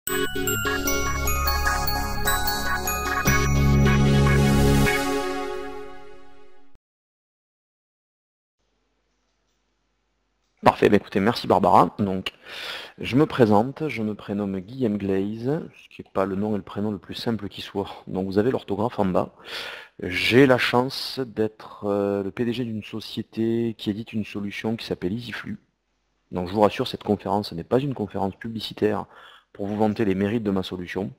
Parfait, bah écoutez, merci Barbara. Donc, je me présente, je me prénomme Guillaume Glaise, ce qui n'est pas le nom et le prénom le plus simple qui soit. Donc vous avez l'orthographe en bas. J'ai la chance d'être le PDG d'une société qui édite une solution qui s'appelle EasyFlux. Donc je vous rassure, cette conférence n'est pas une conférence publicitaire pour vous vanter les mérites de ma solution.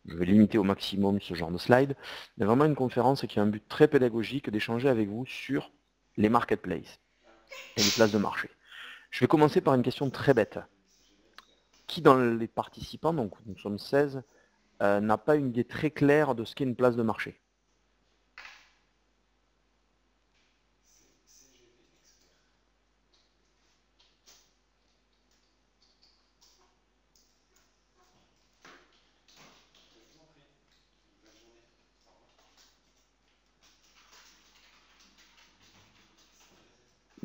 Je vais limiter au maximum ce genre de slide, mais vraiment une conférence qui a un but très pédagogique d'échanger avec vous sur les marketplaces et les places de marché. Je vais commencer par une question très bête. Qui dans les participants, donc nous sommes 16, n'a pas une idée très claire de ce qu'est une place de marché?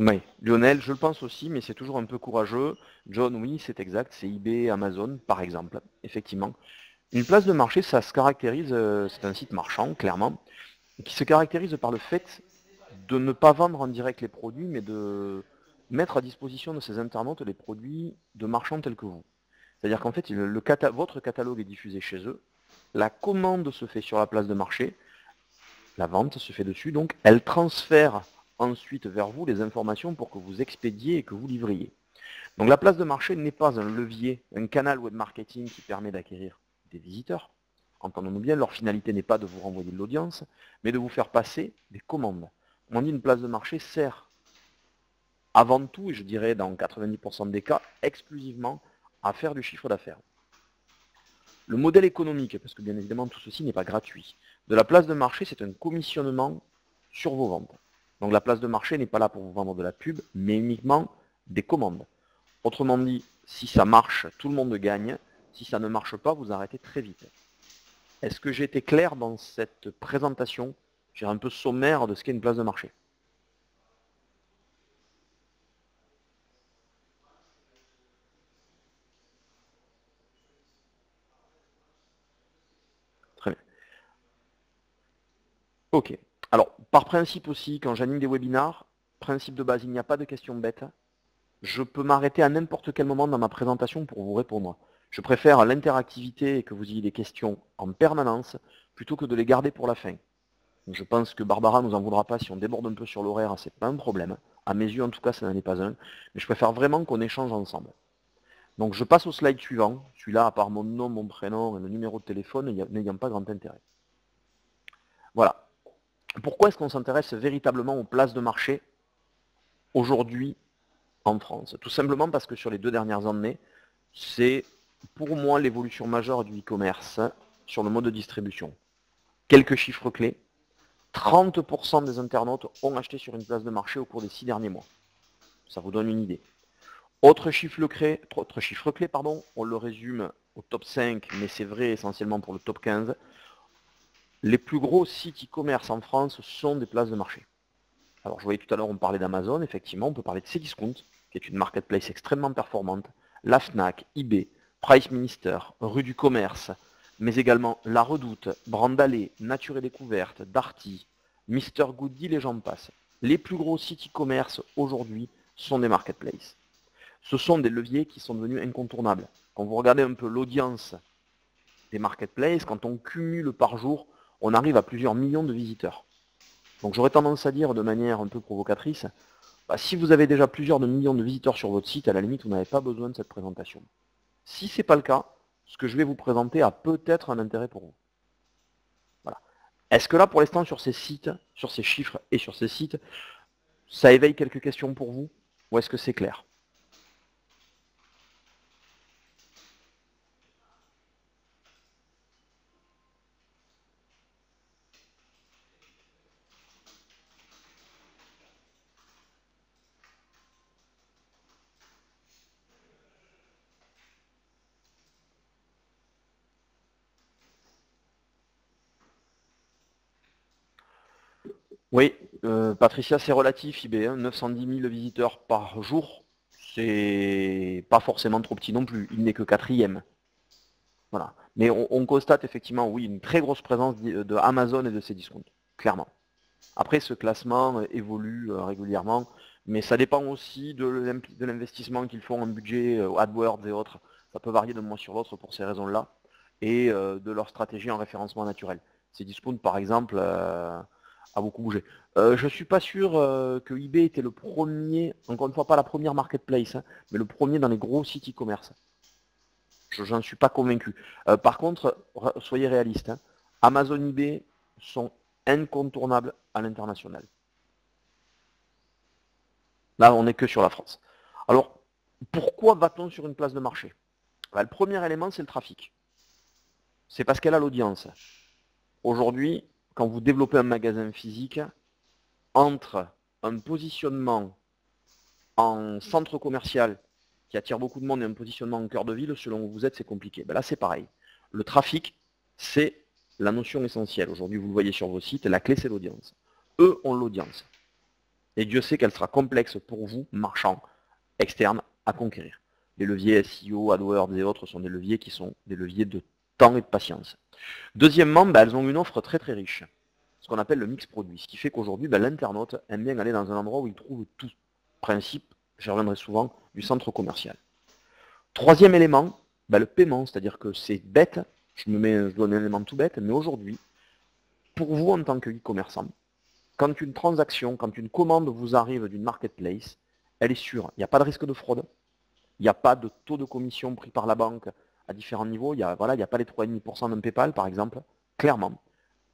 Oui, Lionel, je le pense aussi, mais c'est toujours un peu courageux. John, oui, c'est exact, c'est eBay, Amazon, par exemple, effectivement. Une place de marché, ça se caractérise, c'est un site marchand, clairement, qui se caractérise par le fait de ne pas vendre en direct les produits, mais de mettre à disposition de ces internautes les produits de marchands tels que vous. C'est-à-dire qu'en fait, votre catalogue est diffusé chez eux, la commande se fait sur la place de marché, la vente se fait dessus, donc elle transfère ensuite vers vous les informations pour que vous expédiez et que vous livriez. Donc la place de marché n'est pas un levier, un canal web marketing qui permet d'acquérir des visiteurs. Entendons-nous bien, leur finalité n'est pas de vous renvoyer de l'audience, mais de vous faire passer des commandes. On dit une place de marché sert avant tout, et je dirais dans 90% des cas, exclusivement à faire du chiffre d'affaires. Le modèle économique, parce que bien évidemment tout ceci n'est pas gratuit, de la place de marché, c'est un commissionnement sur vos ventes. Donc la place de marché n'est pas là pour vous vendre de la pub, mais uniquement des commandes. Autrement dit, si ça marche, tout le monde gagne. Si ça ne marche pas, vous arrêtez très vite. Est-ce que j'ai été clair dans cette présentation, je dirais un peu sommaire de ce qu'est une place de marché? Très bien. Ok. Alors, par principe aussi, quand j'anime des webinars, principe de base, il n'y a pas de questions bêtes. Je peux m'arrêter à n'importe quel moment dans ma présentation pour vous répondre. Je préfère l'interactivité et que vous ayez des questions en permanence plutôt que de les garder pour la fin. Donc je pense que Barbara nous en voudra pas si on déborde un peu sur l'horaire, c'est pas un problème. À mes yeux, en tout cas, ça n'en est pas un. Mais je préfère vraiment qu'on échange ensemble. Donc je passe au slide suivant. Celui-là, à part mon nom, mon prénom et le numéro de téléphone, n'ayant pas grand intérêt. Voilà. Pourquoi est-ce qu'on s'intéresse véritablement aux places de marché aujourd'hui en France? Tout simplement parce que sur les 2 dernières années, c'est pour moi l'évolution majeure du e-commerce sur le mode de distribution. Quelques chiffres clés. 30% des internautes ont acheté sur une place de marché au cours des 6 derniers mois. Ça vous donne une idée. Autre chiffre clé, on le résume au top 5, mais c'est vrai essentiellement pour le top 15. Les plus gros sites e-commerce en France sont des places de marché. Alors je voyais tout à l'heure, on parlait d'Amazon, effectivement, on peut parler de Cdiscount, qui est une marketplace extrêmement performante, la Fnac, eBay, Price Minister, Rue du Commerce, mais également La Redoute, Brandalé, Nature et Découverte, Darty, Mister Gooddeal et j'en passe. Les plus gros sites e-commerce aujourd'hui sont des marketplaces. Ce sont des leviers qui sont devenus incontournables. Quand vous regardez un peu l'audience des marketplaces, quand on cumule par jour, on arrive à plusieurs millions de visiteurs. Donc j'aurais tendance à dire de manière un peu provocatrice, si vous avez déjà plusieurs millions de visiteurs sur votre site, à la limite, vous n'avez pas besoin de cette présentation. Si ce n'est pas le cas, ce que je vais vous présenter a peut-être un intérêt pour vous. Voilà. Est-ce que là, pour l'instant, sur ces sites, sur ces chiffres et sur ces sites, ça éveille quelques questions pour vous? Ou est-ce que c'est clair? Oui, Patricia, c'est relatif eBay, 910 000 visiteurs par jour, c'est pas forcément trop petit non plus, il n'est que 4e. Voilà. Mais on constate effectivement, oui, une très grosse présence de Amazon et de Cdiscount, clairement. Après, ce classement évolue régulièrement, mais ça dépend aussi de l'investissement qu'ils font en budget, AdWords et autres. Ça peut varier d'un mois sur l'autre pour ces raisons-là, et de leur stratégie en référencement naturel. Cdiscount, par exemple, a beaucoup bougé. Je ne suis pas sûr que eBay était le premier, encore une fois, pas la première marketplace, hein, mais le premier dans les gros sites e-commerce. J'en suis pas convaincu. Par contre, soyez réalistes, hein, Amazon, eBay sont incontournables à l'international. Là, on n'est que sur la France. Alors, pourquoi va-t-on sur une place de marché? Le premier élément, c'est le trafic. C'est parce qu'elle a l'audience. Aujourd'hui, quand vous développez un magasin physique, entre un positionnement en centre commercial qui attire beaucoup de monde et un positionnement en cœur de ville, selon où vous êtes, c'est compliqué. Ben là, c'est pareil. Le trafic, c'est la notion essentielle. Aujourd'hui, vous le voyez sur vos sites, la clé, c'est l'audience. Eux ont l'audience. Et Dieu sait qu'elle sera complexe pour vous, marchands, externes, à conquérir. Les leviers SEO, AdWords et autres sont des leviers qui sont des leviers de temps et de patience. Deuxièmement, ben, elles ont une offre très très riche, ce qu'on appelle le mix produit, ce qui fait qu'aujourd'hui, ben, l'internaute aime bien aller dans un endroit où il trouve tout. Principe, j'y reviendrai souvent, du centre commercial. Troisième élément, ben, le paiement, c'est-à-dire que c'est bête, je donne un élément tout bête, mais aujourd'hui, pour vous en tant que e-commerçant, quand une transaction, quand une commande vous arrive d'une marketplace, elle est sûre. Il n'y a pas de risque de fraude. Il n'y a pas de taux de commission pris par la banque à différents niveaux. Il n'y a pas les 3,5% d'un PayPal, par exemple. Clairement,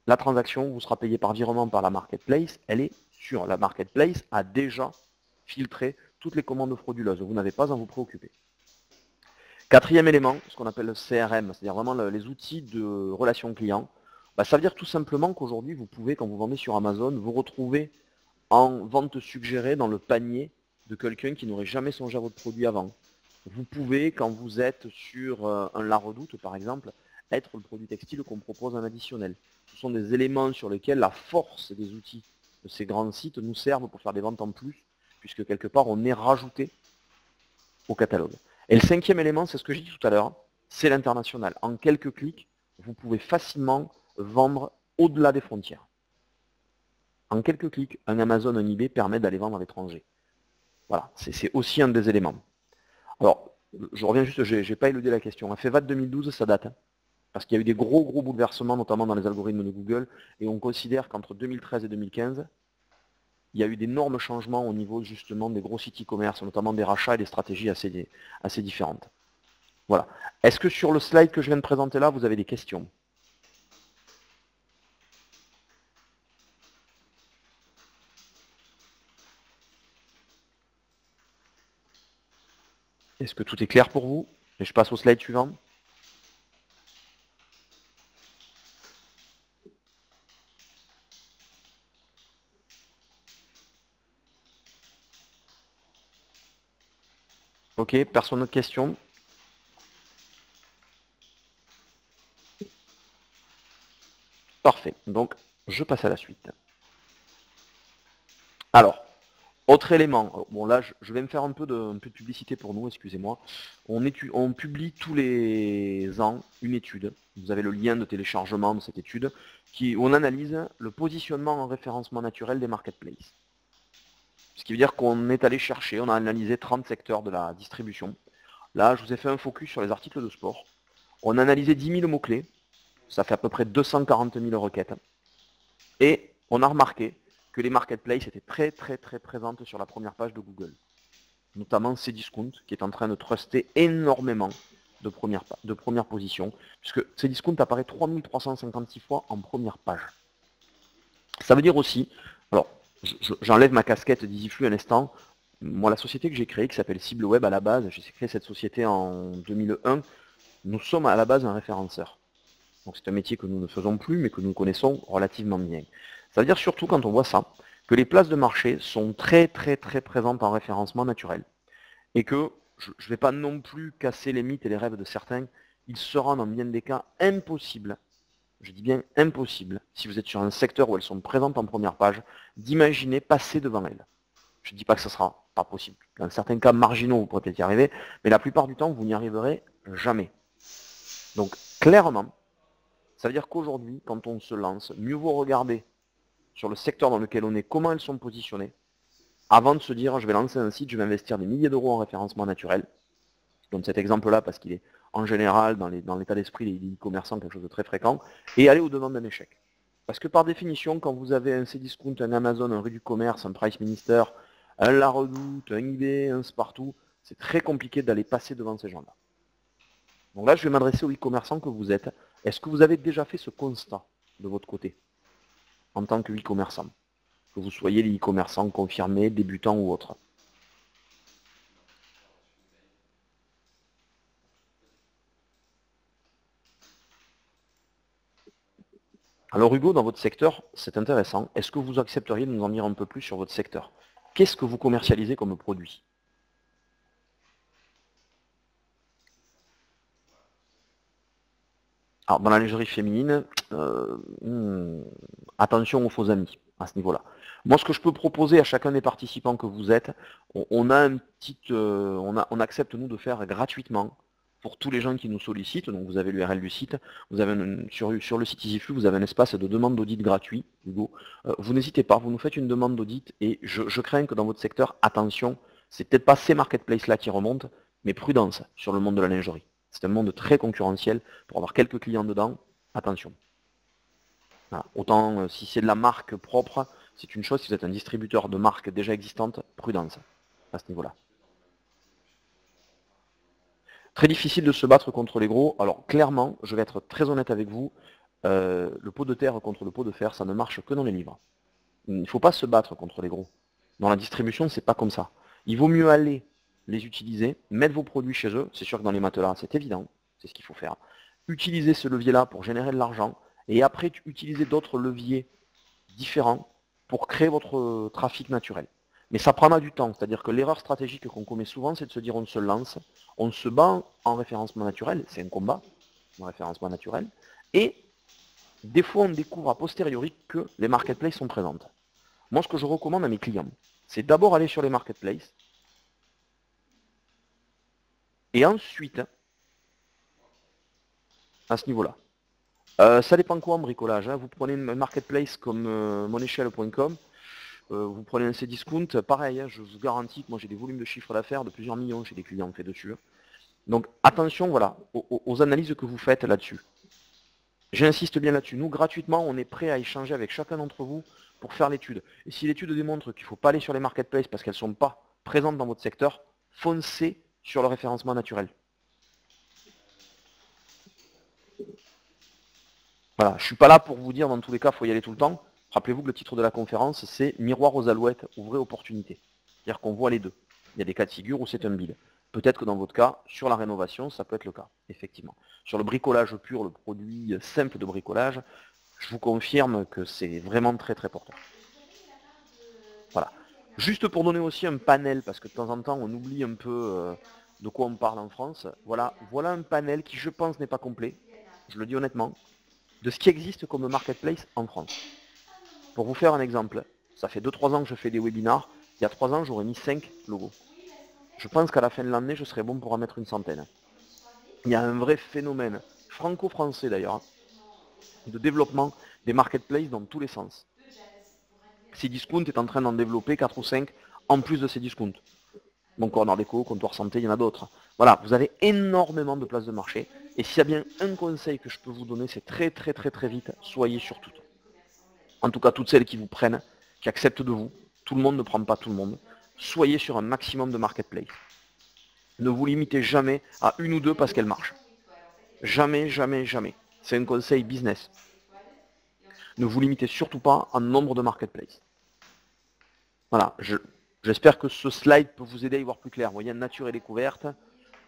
la transaction vous sera payée par virement par la marketplace. Elle est sûre. La marketplace a déjà filtré toutes les commandes frauduleuses. Vous n'avez pas à vous préoccuper. Quatrième élément, ce qu'on appelle le CRM, c'est-à-dire vraiment les outils de relation client. Ça veut dire tout simplement qu'aujourd'hui, vous pouvez, quand vous vendez sur Amazon, vous retrouver en vente suggérée dans le panier de quelqu'un qui n'aurait jamais songé à votre produit avant. Vous pouvez, quand vous êtes sur un La Redoute, par exemple, être le produit textile qu'on propose en additionnel. Ce sont des éléments sur lesquels la force des outils de ces grands sites nous servent pour faire des ventes en plus, puisque quelque part, on est rajouté au catalogue. Et le cinquième élément, c'est ce que j'ai dit tout à l'heure, c'est l'international. En quelques clics, vous pouvez facilement vendre au-delà des frontières. En quelques clics, un Amazon, un eBay permet d'aller vendre à l'étranger. Voilà, c'est aussi un des éléments. Alors, je reviens juste, je n'ai pas éludé la question. FEVAT 2012, ça date. Hein, parce qu'il y a eu des gros bouleversements, notamment dans les algorithmes de Google, et on considère qu'entre 2013 et 2015, il y a eu d'énormes changements au niveau justement des gros sites e-commerce, notamment des rachats et des stratégies assez différentes. Voilà. Est-ce que sur le slide que je viens de présenter là, vous avez des questions ? Est-ce que tout est clair pour vous? Et je passe au slide suivant. Ok, personne d'autre question? Parfait. Donc, je passe à la suite. Alors, autre élément. Bon, là, je vais me faire un peu de publicité pour nous, excusez-moi. On publie tous les ans une étude. Vous avez le lien de téléchargement de cette étude, où on analyse le positionnement en référencement naturel des marketplaces. Ce qui veut dire qu'on est allé chercher, on a analysé 30 secteurs de la distribution. Là, je vous ai fait un focus sur les articles de sport. On a analysé 10 000 mots-clés. Ça fait à peu près 240 000 requêtes. Et on a remarqué que les marketplaces étaient très présentes sur la première page de Google. Notamment Cdiscount, qui est en train de truster énormément de première position, puisque Cdiscount apparaît 3356 fois en première page. Ça veut dire aussi, alors j'enlève ma casquette d'EasyFlux un instant, moi la société que j'ai créée, qui s'appelle Cible Web à la base, j'ai créé cette société en 2001, nous sommes à la base un référenceur. Donc c'est un métier que nous ne faisons plus, mais que nous connaissons relativement bien. Ça veut dire surtout quand on voit ça, que les places de marché sont très présentes en référencement naturel. Et que je ne vais pas non plus casser les mythes et les rêves de certains, il sera dans bien des cas impossible, je dis bien impossible, si vous êtes sur un secteur où elles sont présentes en première page, d'imaginer passer devant elles. Je ne dis pas que ce ne sera pas possible. Dans certains cas marginaux, vous pourrez peut-être y arriver, mais la plupart du temps, vous n'y arriverez jamais. Donc clairement, ça veut dire qu'aujourd'hui, quand on se lance, mieux vaut regarder sur le secteur dans lequel on est, comment elles sont positionnées, avant de se dire je vais lancer un site, je vais investir des milliers d'euros en référencement naturel. Je donne cet exemple-là parce qu'il est en général dans l'état d'esprit des e-commerçants quelque chose de très fréquent, et aller au-devant d'un échec. Parce que par définition, quand vous avez un Cdiscount, un Amazon, un Rue du Commerce, un Price Minister, un La Redoute, un eBay, un Spartoo, c'est très compliqué d'aller passer devant ces gens-là. Donc là, je vais m'adresser aux e-commerçants que vous êtes. Est-ce que vous avez déjà fait ce constat de votre côté, en tant que e-commerçant? Que vous soyez les e-commerçants confirmés, débutants ou autres. Alors Hugo, dans votre secteur, c'est intéressant. Est-ce que vous accepteriez de nous en dire un peu plus sur votre secteur? Qu'est-ce que vous commercialisez comme produit? Alors dans la lingerie féminine, attention aux faux amis à ce niveau-là. Moi, ce que je peux proposer à chacun des participants que vous êtes, on a un petit, on accepte nous de faire gratuitement pour tous les gens qui nous sollicitent. Donc vous avez l'URL du site, vous avez sur le site EasyFlux, vous avez un espace de demande d'audit gratuit, Hugo. Vous n'hésitez pas, vous nous faites une demande d'audit et je crains que dans votre secteur, attention, c'est peut-être pas ces marketplaces-là qui remontent, mais prudence sur le monde de la lingerie. C'est un monde très concurrentiel. Pour avoir quelques clients dedans, attention. Voilà. Autant si c'est de la marque propre, c'est une chose. Si vous êtes un distributeur de marques déjà existantes, prudence à ce niveau-là. Très difficile de se battre contre les gros. Alors clairement, je vais être très honnête avec vous, le pot de terre contre le pot de fer, ça ne marche que dans les livres. Il ne faut pas se battre contre les gros. Dans la distribution, c'est pas comme ça. Il vaut mieux aller les utiliser, mettre vos produits chez eux. C'est sûr que dans les matelas, c'est évident, c'est ce qu'il faut faire. Utiliser ce levier-là pour générer de l'argent, et après utiliser d'autres leviers différents pour créer votre trafic naturel. Mais ça prendra du temps, c'est-à-dire que l'erreur stratégique qu'on commet souvent, c'est de se dire on se lance, on se bat en référencement naturel, c'est un combat, en référencement naturel, et des fois on découvre a posteriori que les marketplaces sont présentes. Moi, ce que je recommande à mes clients, c'est d'abord aller sur les marketplaces, et ensuite, à ce niveau-là. Ça dépend quoi en bricolage, hein. Vous prenez une marketplace comme monéchelle.com, vous prenez un Cdiscount, pareil, hein, je vous garantis que moi j'ai des volumes de chiffre d'affaires de plusieurs millions chez des clients faits dessus. Donc attention voilà, aux analyses que vous faites là-dessus. J'insiste bien là-dessus. Nous, gratuitement, on est prêt à échanger avec chacun d'entre vous pour faire l'étude. Et si l'étude démontre qu'il ne faut pas aller sur les marketplaces parce qu'elles ne sont pas présentes dans votre secteur, foncez sur le référencement naturel. Voilà, je ne suis pas là pour vous dire dans tous les cas, il faut y aller tout le temps. Rappelez-vous que le titre de la conférence, c'est Miroir aux alouettes, ouvrez opportunité. C'est-à-dire qu'on voit les deux. Il y a des cas de figure où c'est un bid. Peut-être que dans votre cas, sur la rénovation, ça peut être le cas, effectivement. Sur le bricolage pur, le produit simple de bricolage, je vous confirme que c'est vraiment très très porteur. Voilà. Juste pour donner aussi un panel, parce que de temps en temps on oublie un peu de quoi on parle en France, voilà un panel qui je pense n'est pas complet, je le dis honnêtement, de ce qui existe comme marketplace en France. Pour vous faire un exemple, ça fait 2-3 ans que je fais des webinars, il y a 3 ans j'aurais mis 5 logos. Je pense qu'à la fin de l'année je serai bon pour en mettre une centaine. Il y a un vrai phénomène, franco-français d'ailleurs, de développement des marketplaces dans tous les sens. Cdiscount est en train d'en développer 4 ou 5 en plus de Cdiscount. Bon, Corner Déco, Comptoir Santé, il y en a d'autres. Voilà, vous avez énormément de places de marché. Et s'il y a bien un conseil que je peux vous donner, c'est très très très très vite, soyez sur toutes. En tout cas, toutes celles qui vous prennent, qui acceptent de vous. Tout le monde ne prend pas tout le monde. Soyez sur un maximum de marketplace. Ne vous limitez jamais à une ou deux parce qu'elles marchent. Jamais, jamais, jamais. C'est un conseil business. Ne vous limitez surtout pas en nombre de marketplaces. Voilà, j'espère que ce slide peut vous aider à y voir plus clair. Vous voyez, Nature et Découverte,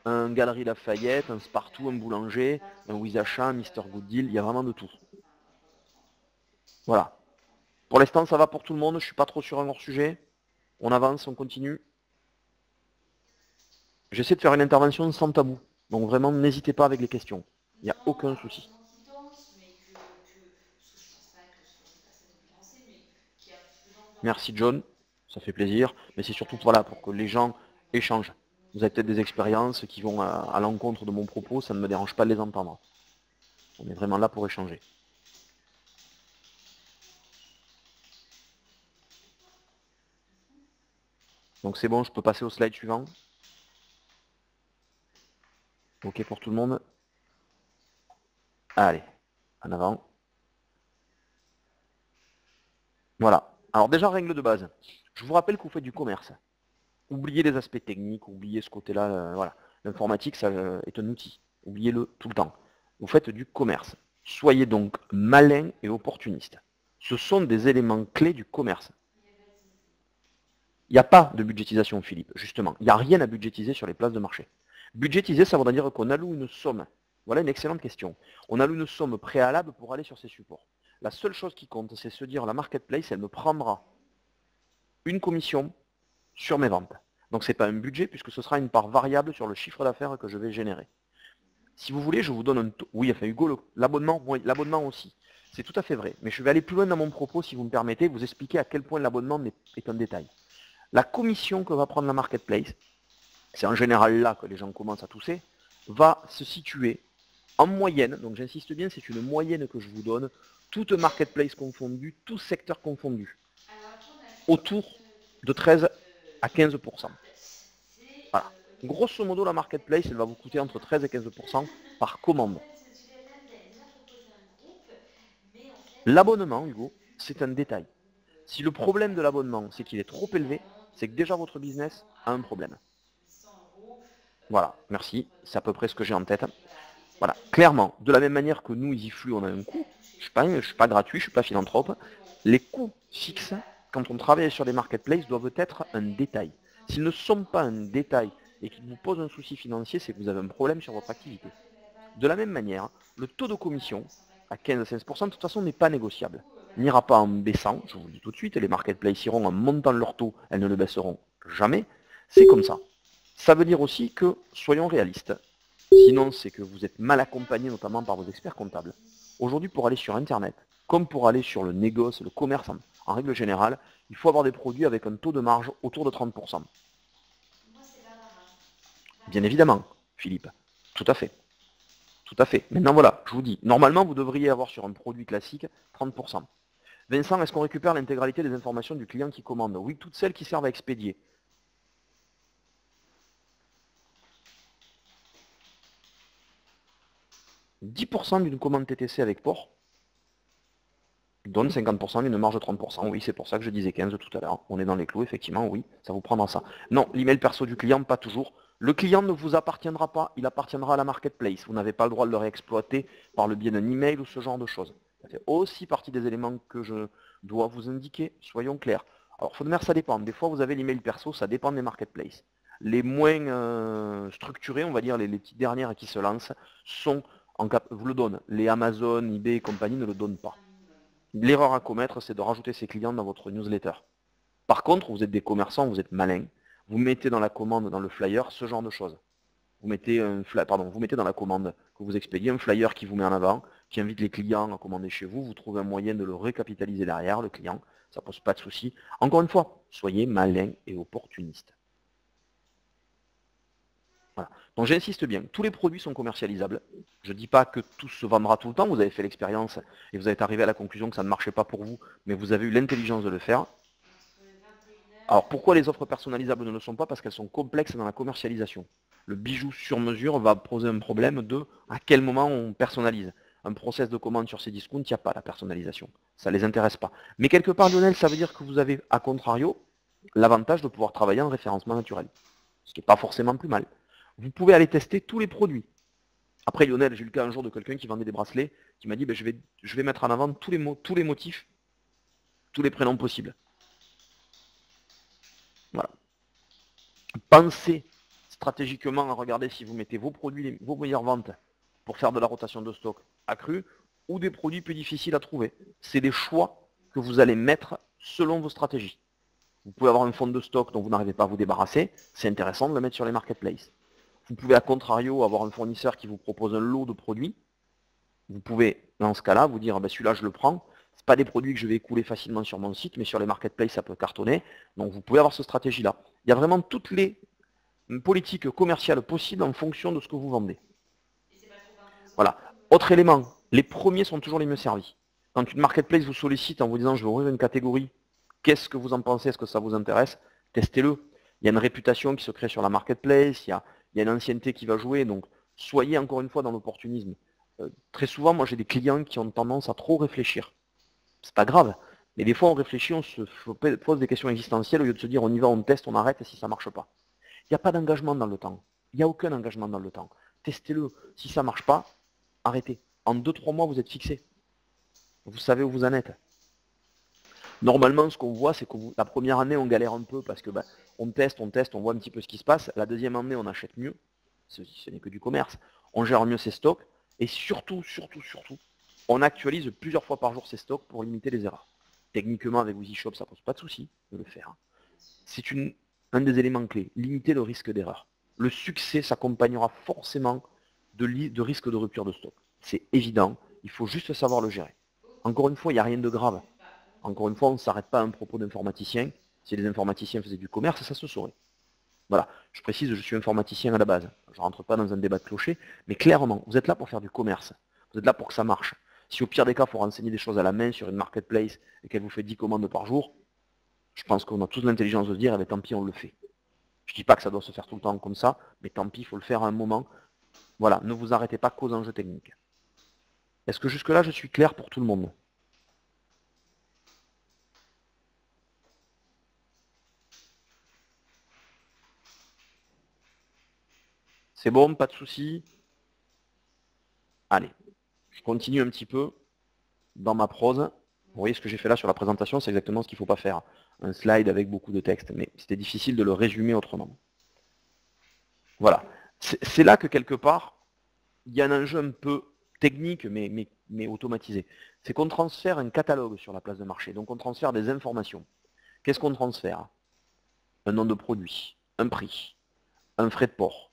un Galerie Lafayette, un Spartoo, un Boulanger, un Wizachat, un Mister Good Deal, il y a vraiment de tout. Voilà. Pour l'instant, ça va pour tout le monde, je ne suis pas trop sur un hors-sujet. On avance, on continue. J'essaie de faire une intervention sans tabou. Donc vraiment, n'hésitez pas avec les questions. Il n'y a aucun souci. Merci John, ça fait plaisir. Mais c'est surtout voilà, pour que les gens échangent. Vous avez peut-être des expériences qui vont à l'encontre de mon propos, ça ne me dérange pas de les entendre. On est vraiment là pour échanger. Donc c'est bon, je peux passer au slide suivant. Ok pour tout le monde. Allez, en avant. Voilà. Alors déjà, règle de base. Je vous rappelle que vous faites du commerce. Oubliez les aspects techniques, oubliez ce côté-là. Voilà. L'informatique, ça est un outil. Oubliez-le tout le temps. Vous faites du commerce. Soyez donc malin et opportuniste. Ce sont des éléments clés du commerce. Il n'y a pas de budgétisation, Philippe, justement. Il n'y a rien à budgétiser sur les places de marché. Budgétiser, ça voudrait dire qu'on alloue une somme. Voilà une excellente question. On alloue une somme préalable pour aller sur ces supports. La seule chose qui compte, c'est se dire la marketplace, elle me prendra une commission sur mes ventes. Donc ce n'est pas un budget, puisque ce sera une part variable sur le chiffre d'affaires que je vais générer. Si vous voulez, je vous donne un taux. Oui, enfin Hugo, l'abonnement, oui, l'abonnement aussi. C'est tout à fait vrai. Mais je vais aller plus loin dans mon propos, si vous me permettez, vous expliquer à quel point l'abonnement est un détail. La commission que va prendre la marketplace, c'est en général là que les gens commencent à tousser, va se situer en moyenne, donc j'insiste bien, c'est une moyenne que je vous donne, toute marketplace confondue, tout secteur confondu, autour de 13 à 15%. Voilà. Grosso modo, la marketplace, elle va vous coûter entre 13 et 15% par commande. L'abonnement, Hugo, c'est un détail. Si le problème de l'abonnement, c'est qu'il est trop élevé, c'est que déjà votre business a un problème. Voilà, merci, c'est à peu près ce que j'ai en tête. Voilà, clairement, de la même manière que nous, EasyFlux, on a un coût, je ne suis pas gratuit, je ne suis pas philanthrope, les coûts fixes, quand on travaille sur des marketplaces, doivent être un détail. S'ils ne sont pas un détail et qu'ils vous posent un souci financier, c'est que vous avez un problème sur votre activité. De la même manière, le taux de commission, à 15-16%, de toute façon, n'est pas négociable. N'ira pas en baissant, je vous le dis tout de suite, les marketplaces iront en montant leur taux, elles ne le baisseront jamais. C'est comme ça. Ça veut dire aussi que, soyons réalistes, sinon c'est que vous êtes mal accompagné, notamment par vos experts comptables. Aujourd'hui, pour aller sur Internet, comme pour aller sur le négoce, le commerce en règle générale, il faut avoir des produits avec un taux de marge autour de 30%. Bien évidemment, Philippe, tout à fait. Tout à fait. Maintenant voilà, je vous dis, normalement vous devriez avoir sur un produit classique 30%. Vincent, est-ce qu'on récupère l'intégralité des informations du client qui commande? Oui, toutes celles qui servent à expédier. 10% d'une commande TTC avec port donne 50% d'une marge de 30%. Oui, c'est pour ça que je disais 15 tout à l'heure. On est dans les clous, effectivement, oui, ça vous prendra ça. Non, l'email perso du client, pas toujours. Le client ne vous appartiendra pas, il appartiendra à la marketplace. Vous n'avez pas le droit de le réexploiter par le biais d'un email ou ce genre de choses. Ça fait aussi partie des éléments que je dois vous indiquer, soyons clairs. Alors, Faudemer, ça dépend. Des fois, vous avez l'email perso, ça dépend des marketplaces. Les moins structurés, on va dire, les petites dernières qui se lancent, vous le donnent. Les Amazon, eBay et compagnie ne le donnent pas. L'erreur à commettre, c'est de rajouter ses clients dans votre newsletter. Par contre, vous êtes des commerçants, vous êtes malins. Vous mettez dans la commande, dans le flyer, ce genre de choses. Vous mettez dans la commande que vous expédiez un flyer qui vous met en avant, qui invite les clients à commander chez vous. Vous trouvez un moyen de le recapitaliser derrière, le client. Ça ne pose pas de souci. Encore une fois, soyez malins et opportunistes. Voilà. Donc j'insiste bien, tous les produits sont commercialisables. Je ne dis pas que tout se vendra tout le temps, vous avez fait l'expérience et vous êtes arrivé à la conclusion que ça ne marchait pas pour vous, mais vous avez eu l'intelligence de le faire. Alors pourquoi les offres personnalisables ne le sont pas? Parce qu'elles sont complexes dans la commercialisation. Le bijou sur mesure va poser un problème de à quel moment on personnalise. Un process de commande sur ces discounts, il n'y a pas la personnalisation. Ça ne les intéresse pas. Mais quelque part, Lionel, ça veut dire que vous avez, à contrario, l'avantage de pouvoir travailler en référencement naturel. Ce qui n'est pas forcément plus mal. Vous pouvez aller tester tous les produits. Après, Lionel, j'ai eu le cas un jour de quelqu'un qui vendait des bracelets, qui m'a dit, je vais mettre en avant tous les motifs, tous les prénoms possibles. Voilà. Pensez stratégiquement à regarder si vous mettez vos produits, vos meilleures ventes pour faire de la rotation de stock accrue, ou des produits plus difficiles à trouver. C'est des choix que vous allez mettre selon vos stratégies. Vous pouvez avoir un fonds de stock dont vous n'arrivez pas à vous débarrasser, c'est intéressant de le mettre sur les marketplaces. Vous pouvez à contrario avoir un fournisseur qui vous propose un lot de produits. Vous pouvez, dans ce cas-là, vous dire, celui-là je le prends. Ce pas des produits que je vais écouler facilement sur mon site, mais sur les marketplaces, ça peut cartonner. Donc vous pouvez avoir cette stratégie-là. Il y a vraiment toutes les politiques commerciales possibles en fonction de ce que vous vendez. Voilà. Autre élément, Les premiers sont toujours les mieux servis. Quand une marketplace vous sollicite en vous disant je veux ouvrir une catégorie, qu'est-ce que vous en pensez, est-ce que ça vous intéresse? Testez-le. Il y a une réputation qui se crée sur la marketplace, il y a une ancienneté qui va jouer, donc soyez encore une fois dans l'opportunisme. Très souvent, moi j'ai des clients qui ont tendance à trop réfléchir. C'est pas grave, mais des fois on réfléchit, on se pose des questions existentielles au lieu de se dire on y va, on teste, on arrête et si ça marche pas. Il n'y a pas d'engagement dans le temps. Il n'y a aucun engagement dans le temps. Testez-le. Si ça ne marche pas, arrêtez. En 2-3 mois, vous êtes fixé. Vous savez où vous en êtes. Normalement, ce qu'on voit, c'est que la première année, on galère un peu parce que on teste, on voit un petit peu ce qui se passe. La deuxième année, on achète mieux. Ce n'est que du commerce. On gère mieux ses stocks. Et surtout, on actualise plusieurs fois par jour ses stocks pour limiter les erreurs. Techniquement, avec WoozyShop, ça ne pose pas de souci de le faire. C'est un des éléments clés. Limiter le risque d'erreur. Le succès s'accompagnera forcément de risque de rupture de stock. C'est évident. Il faut juste savoir le gérer. Encore une fois, il n'y a rien de grave. Encore une fois, on ne s'arrête pas à un propos d'informaticien. Si les informaticiens faisaient du commerce, ça se saurait. Voilà, je précise, je suis informaticien à la base. Je ne rentre pas dans un débat de clocher, mais clairement, vous êtes là pour faire du commerce. Vous êtes là pour que ça marche. Si au pire des cas, il faut renseigner des choses à la main sur une marketplace et qu'elle vous fait 10 commandes par jour, je pense qu'on a tous l'intelligence de dire, eh bien, tant pis, on le fait. Je ne dis pas que ça doit se faire tout le temps comme ça, mais tant pis, il faut le faire à un moment. Voilà, ne vous arrêtez pas qu'aux enjeux techniques. Est-ce que jusque-là, je suis clair pour tout le monde? C'est bon, pas de souci? Allez, je continue un petit peu dans ma prose. Vous voyez ce que j'ai fait là sur la présentation, c'est exactement ce qu'il ne faut pas faire. Un slide avec beaucoup de texte, mais c'était difficile de le résumer autrement. Voilà. C'est là que quelque part, il y a un enjeu un peu technique, mais automatisé. C'est qu'on transfère un catalogue sur la place de marché, donc on transfère des informations. Qu'est-ce qu'on transfère? Un nom de produit, un prix, un frais de port,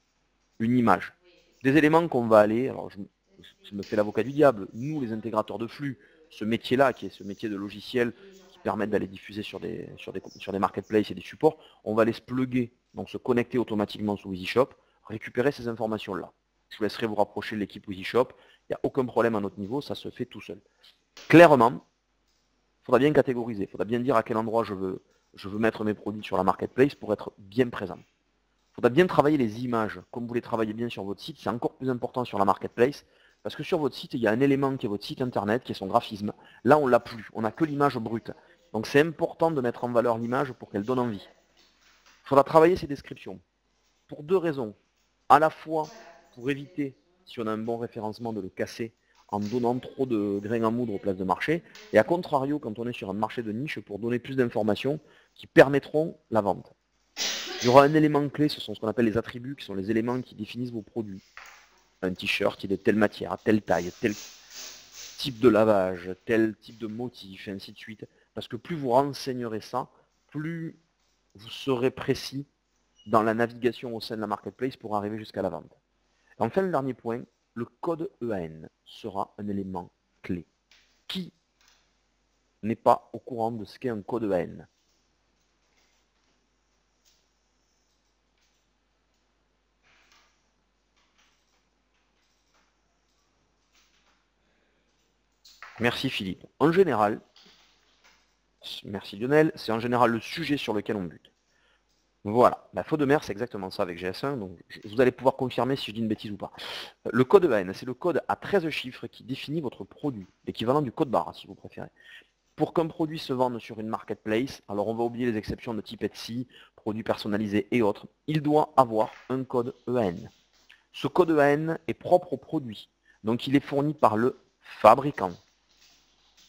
une image. Des éléments qu'on va aller, alors je me fais l'avocat du diable, nous les intégrateurs de flux, ce métier-là, qui est ce métier de logiciel qui permet d'aller diffuser sur des marketplaces et des supports, on va les se plugger, donc se connecter automatiquement sous WoozyShop, récupérer ces informations-là. Je vous laisserai vous rapprocher de l'équipe WoozyShop, il n'y a aucun problème à notre niveau, ça se fait tout seul. Clairement, il faudra bien catégoriser, il faudra bien dire à quel endroit je veux mettre mes produits sur la marketplace pour être bien présent. Il faudra bien travailler les images, comme vous les travaillez bien sur votre site, c'est encore plus important sur la marketplace, parce que sur votre site, il y a un élément qui est votre site internet, qui est son graphisme. Là, on ne l'a plus, on n'a que l'image brute. Donc c'est important de mettre en valeur l'image pour qu'elle donne envie. Il faudra travailler ces descriptions. Pour deux raisons. À la fois, pour éviter, si on a un bon référencement, de le casser en donnant trop de grains à moudre aux places de marché, et à contrario, quand on est sur un marché de niche, pour donner plus d'informations qui permettront la vente. Il y aura un élément clé, ce sont ce qu'on appelle les attributs, qui sont les éléments qui définissent vos produits. Un t-shirt, il est de telle matière, telle taille, tel type de lavage, tel type de motif, et ainsi de suite. Parce que plus vous renseignerez ça, plus vous serez précis dans la navigation au sein de la marketplace pour arriver jusqu'à la vente. Enfin, le dernier point, le code EAN sera un élément clé. Qui n'est pas au courant de ce qu'est un code EAN? Merci Philippe. En général, merci Lionel, c'est en général le sujet sur lequel on bute. Voilà, la faute de mer, c'est exactement ça avec GS1, donc vous allez pouvoir confirmer si je dis une bêtise ou pas. Le code EAN, c'est le code à 13 chiffres qui définit votre produit, l'équivalent du code barre si vous préférez. Pour qu'un produit se vende sur une marketplace, alors on va oublier les exceptions de type Etsy, produits personnalisés et autres, il doit avoir un code EAN. Ce code EAN est propre au produit, donc il est fourni par le fabricant,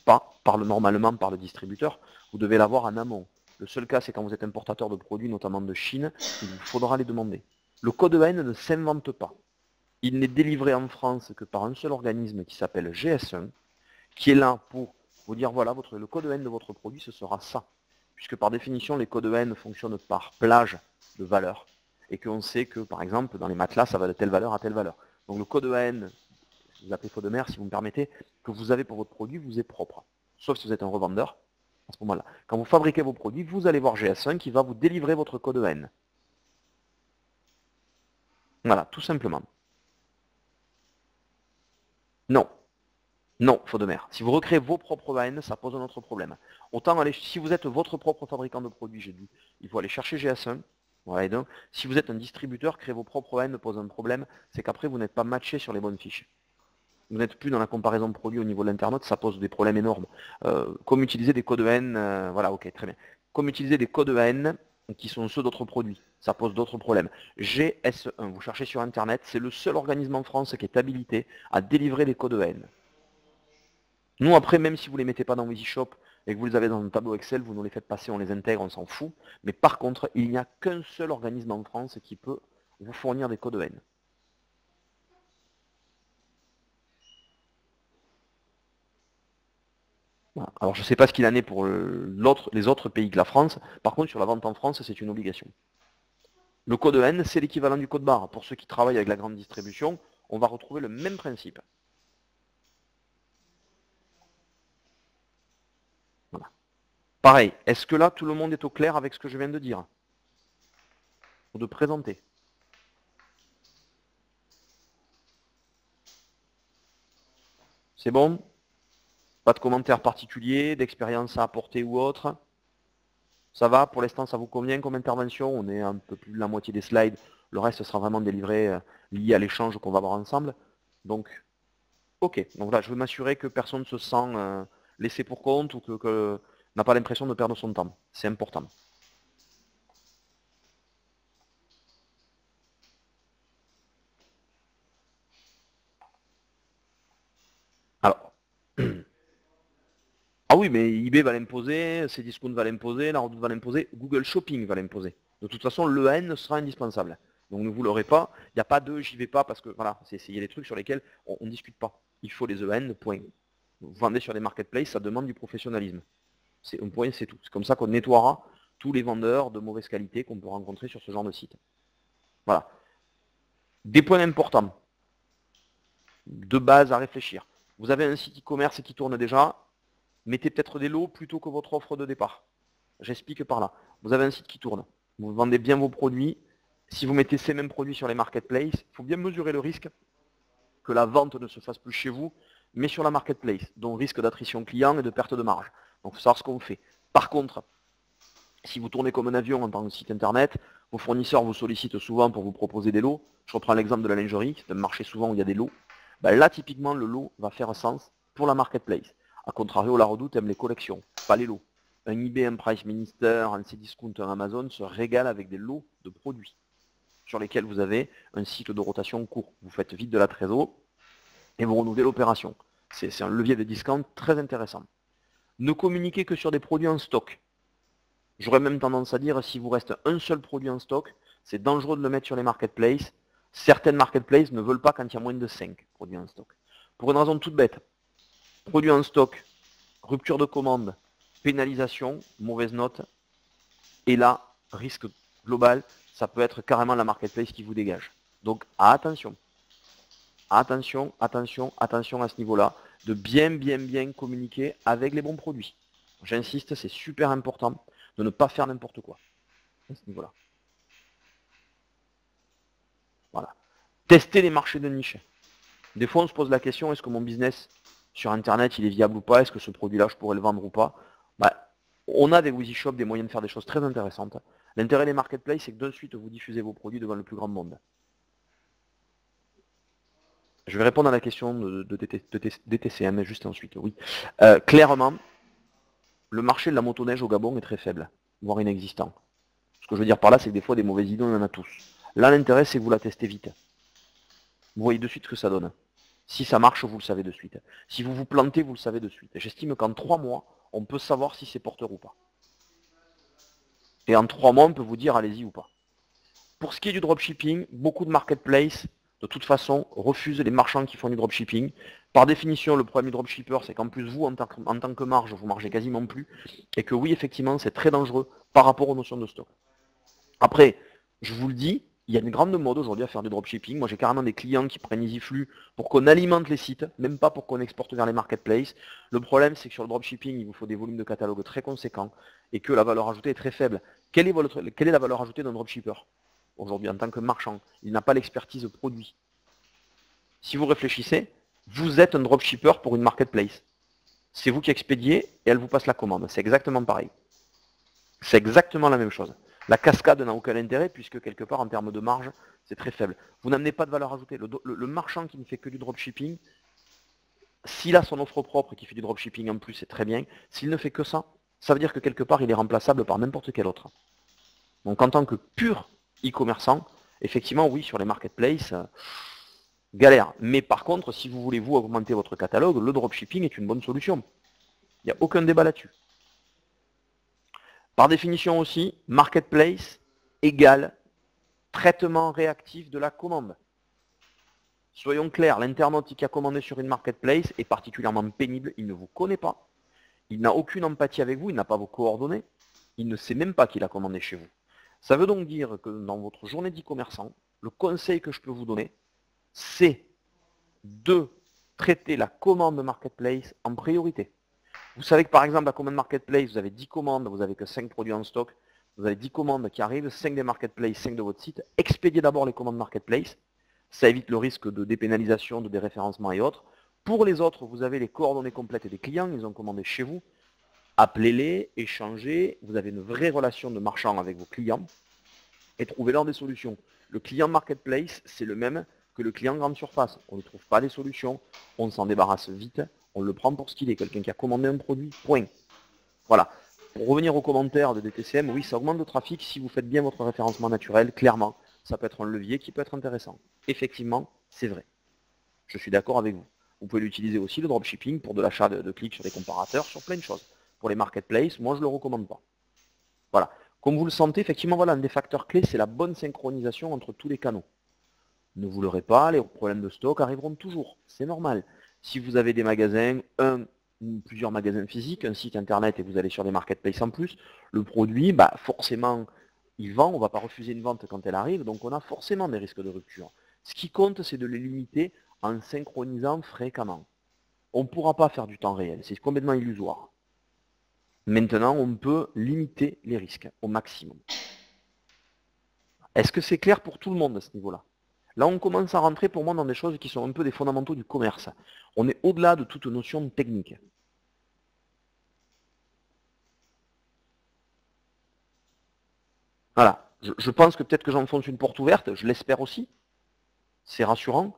pas normalement par le distributeur, vous devez l'avoir en amont. Le seul cas, c'est quand vous êtes importateur de produits, notamment de Chine, il vous faudra les demander. Le code EAN ne s'invente pas. Il n'est délivré en France que par un seul organisme qui s'appelle GS1, qui est là pour vous dire, voilà, le code EAN de votre produit, ce sera ça. Puisque par définition, les codes EAN fonctionnent par plage de valeur, et qu'on sait que, par exemple, dans les matelas, ça va de telle valeur à telle valeur. Donc le code EAN, je vous appelez faute de mer, si vous me permettez, que vous avez pour votre produit, vous est propre. Sauf si vous êtes un revendeur, à ce moment-là. Quand vous fabriquez vos produits, vous allez voir GS1 qui va vous délivrer votre code EAN. Voilà, tout simplement. Non. Non, faute de mer. Si vous recréez vos propres EAN, ça pose un autre problème. Autant aller, si vous êtes votre propre fabricant de produits, j'ai dit, il faut aller chercher GS1. Voilà, et donc, si vous êtes un distributeur, créer vos propres EAN pose un problème, c'est qu'après vous n'êtes pas matché sur les bonnes fiches. Vous n'êtes plus dans la comparaison de produits au niveau de l'internaute, ça pose des problèmes énormes. Comme utiliser des codes EAN, voilà, ok, très bien. Comme utiliser des codes EAN qui sont ceux d'autres produits, ça pose d'autres problèmes. GS1, vous cherchez sur internet, c'est le seul organisme en France qui est habilité à délivrer des codes EAN. Nous, après, même si vous ne les mettez pas dans EasyShop et que vous les avez dans un tableau Excel, vous nous les faites passer, on les intègre, on s'en fout. Mais par contre, il n'y a qu'un seul organisme en France qui peut vous fournir des codes EAN. Voilà. Alors, je ne sais pas ce qu'il en est pour les autres pays que la France. Par contre, sur la vente en France, c'est une obligation. Le code EAN, c'est l'équivalent du code barre. Pour ceux qui travaillent avec la grande distribution, on va retrouver le même principe. Voilà. Pareil, est-ce que là, tout le monde est au clair avec ce que je viens de dire ou de présenter? C'est bon? Pas de commentaires particuliers, d'expérience à apporter ou autre? Ça va? Pour l'instant, ça vous convient comme intervention? On est un peu plus de la moitié des slides. Le reste sera vraiment délivré lié à l'échange qu'on va avoir ensemble. Donc, ok. Donc là, je veux m'assurer que personne ne se sent laissé pour compte ou que n'a pas l'impression de perdre son temps. C'est important. Alors, ah oui, mais eBay va l'imposer, Cdiscount va l'imposer, la Redoute va l'imposer, Google Shopping va l'imposer. De toute façon, l'EAN sera indispensable. Donc ne vous l'aurez pas, il n'y a pas de j'y vais pas parce que voilà, il y a des trucs sur lesquels on ne discute pas. Il faut les EAN, point. Vous vendez sur des marketplaces, ça demande du professionnalisme. C'est un point, c'est tout. C'est comme ça qu'on nettoiera tous les vendeurs de mauvaise qualité qu'on peut rencontrer sur ce genre de site. Voilà. Des points importants, de base à réfléchir. Vous avez un site e-commerce qui tourne déjà, mettez peut-être des lots plutôt que votre offre de départ. J'explique par là. Vous avez un site qui tourne, vous vendez bien vos produits. Si vous mettez ces mêmes produits sur les marketplaces, il faut bien mesurer le risque que la vente ne se fasse plus chez vous, mais sur la marketplace, donc risque d'attrition client et de perte de marge. Donc il faut savoir ce qu'on fait. Par contre, si vous tournez comme un avion en tant que site internet, vos fournisseurs vous sollicitent souvent pour vous proposer des lots. Je reprends l'exemple de la lingerie, c'est un marché souvent où il y a des lots. Ben là, typiquement, le lot va faire sens pour la marketplace. A contrario, la Redoute aime les collections, pas les lots. Un eBay, un Price Minister, un Cdiscount, un Amazon se régale avec des lots de produits sur lesquels vous avez un cycle de rotation court. Vous faites vite de la trésor et vous renouvelez l'opération. C'est un levier de discount très intéressant. Ne communiquez que sur des produits en stock. J'aurais même tendance à dire, si vous reste un seul produit en stock, c'est dangereux de le mettre sur les marketplaces. Certaines marketplaces ne veulent pas quand il y a moins de 5 produits en stock. Pour une raison toute bête. Produit en stock, rupture de commande, pénalisation, mauvaise note. Et là, risque global, ça peut être carrément la marketplace qui vous dégage. Donc attention. Attention, attention, attention à ce niveau-là, de bien communiquer avec les bons produits. J'insiste, c'est super important de ne pas faire n'importe quoi à ce niveau-là. Voilà. Tester les marchés de niche. Des fois, on se pose la question, est-ce que mon business sur Internet, il est viable ou pas? Est-ce que ce produit-là, je pourrais le vendre ou pas? On a des EasyShop des moyens de faire des choses très intéressantes. L'intérêt des marketplaces, c'est que de suite, vous diffusez vos produits devant le plus grand monde. Je vais répondre à la question de DTCM juste ensuite, oui. Clairement, le marché de la motoneige au Gabon est très faible, voire inexistant. Ce que je veux dire par là, c'est que des fois, des mauvaises idées, on en a tous. Là, l'intérêt, c'est que vous la testez vite. Vous voyez de suite ce que ça donne. Si ça marche, vous le savez de suite. Si vous vous plantez, vous le savez de suite. J'estime qu'en 3 mois, on peut savoir si c'est porteur ou pas. Et en 3 mois, on peut vous dire allez-y ou pas. Pour ce qui est du dropshipping, beaucoup de marketplaces, de toute façon, refusent les marchands qui font du dropshipping. Par définition, le problème du dropshipper, c'est qu'en plus, vous, en tant que marge, vous margez quasiment plus. Et que oui, effectivement, c'est très dangereux par rapport aux notions de stock. Après, je vous le dis, il y a une grande mode aujourd'hui à faire du dropshipping. Moi, j'ai carrément des clients qui prennent EasyFlux pour qu'on alimente les sites, même pas pour qu'on exporte vers les marketplaces. Le problème, c'est que sur le dropshipping, il vous faut des volumes de catalogue très conséquents et que la valeur ajoutée est très faible. Quelle est la valeur ajoutée d'un dropshipper aujourd'hui en tant que marchand? Il n'a pas l'expertise produit. Si vous réfléchissez, Vous êtes un dropshipper pour une marketplace. C'est vous qui expédiez et elle vous passe la commande. C'est exactement pareil. C'est exactement la même chose. La cascade n'a aucun intérêt puisque quelque part en termes de marge, c'est très faible. Vous n'amenez pas de valeur ajoutée. Le marchand qui ne fait que du dropshipping, s'il a son offre propre et qu'il fait du dropshipping en plus, c'est très bien. S'il ne fait que ça, ça veut dire que quelque part, il est remplaçable par n'importe quel autre. Donc en tant que pur e-commerçant, effectivement, oui, sur les marketplaces, galère. Mais par contre, si vous voulez vous augmenter votre catalogue, le dropshipping est une bonne solution. Il n'y a aucun débat là-dessus. Par définition aussi, marketplace égale traitement réactif de la commande. Soyons clairs, l'internaute qui a commandé sur une marketplace est particulièrement pénible, il ne vous connaît pas, il n'a aucune empathie avec vous, il n'a pas vos coordonnées, il ne sait même pas qu'il a commandé chez vous. Ça veut donc dire que dans votre journée d'e-commerçant, le conseil que je peux vous donner, c'est de traiter la commande marketplace en priorité. Vous savez que par exemple, la commande marketplace, vous avez 10 commandes, vous n'avez que 5 produits en stock, vous avez 10 commandes qui arrivent, 5 des marketplaces, 5 de votre site. Expédiez d'abord les commandes marketplace, ça évite le risque de dépénalisation, de déréférencement et autres. Pour les autres, vous avez les coordonnées complètes des clients, ils ont commandé chez vous. Appelez-les, échangez, vous avez une vraie relation de marchand avec vos clients et trouvez-leur des solutions. Le client marketplace, c'est le même que le client grande surface. On ne trouve pas des solutions, on s'en débarrasse vite, on le prend pour ce qu'il est, quelqu'un qui a commandé un produit, point. Voilà. Pour revenir aux commentaires de DTCM, oui, ça augmente le trafic si vous faites bien votre référencement naturel, clairement. Ça peut être un levier qui peut être intéressant. Effectivement, c'est vrai. Je suis d'accord avec vous. Vous pouvez l'utiliser aussi, le dropshipping, pour de l'achat de clics sur des comparateurs, sur plein de choses. Pour les marketplaces, moi je ne le recommande pas. Voilà. Comme vous le sentez, effectivement, voilà, un des facteurs clés, c'est la bonne synchronisation entre tous les canaux. Ne vous leurrez pas, les problèmes de stock arriveront toujours. C'est normal. Si vous avez des magasins, un ou plusieurs magasins physiques, un site internet et vous allez sur des marketplaces en plus, le produit, forcément, il vend, on ne va pas refuser une vente quand elle arrive, donc on a forcément des risques de rupture. Ce qui compte, c'est de les limiter en synchronisant fréquemment. On ne pourra pas faire du temps réel, c'est complètement illusoire. Maintenant, on peut limiter les risques au maximum. Est-ce que c'est clair pour tout le monde à ce niveau-là? Là, on commence à rentrer pour moi dans des choses qui sont un peu des fondamentaux du commerce. On est au-delà de toute notion technique. Voilà. Je pense que peut-être que j'enfonce une porte ouverte, je l'espère aussi. C'est rassurant.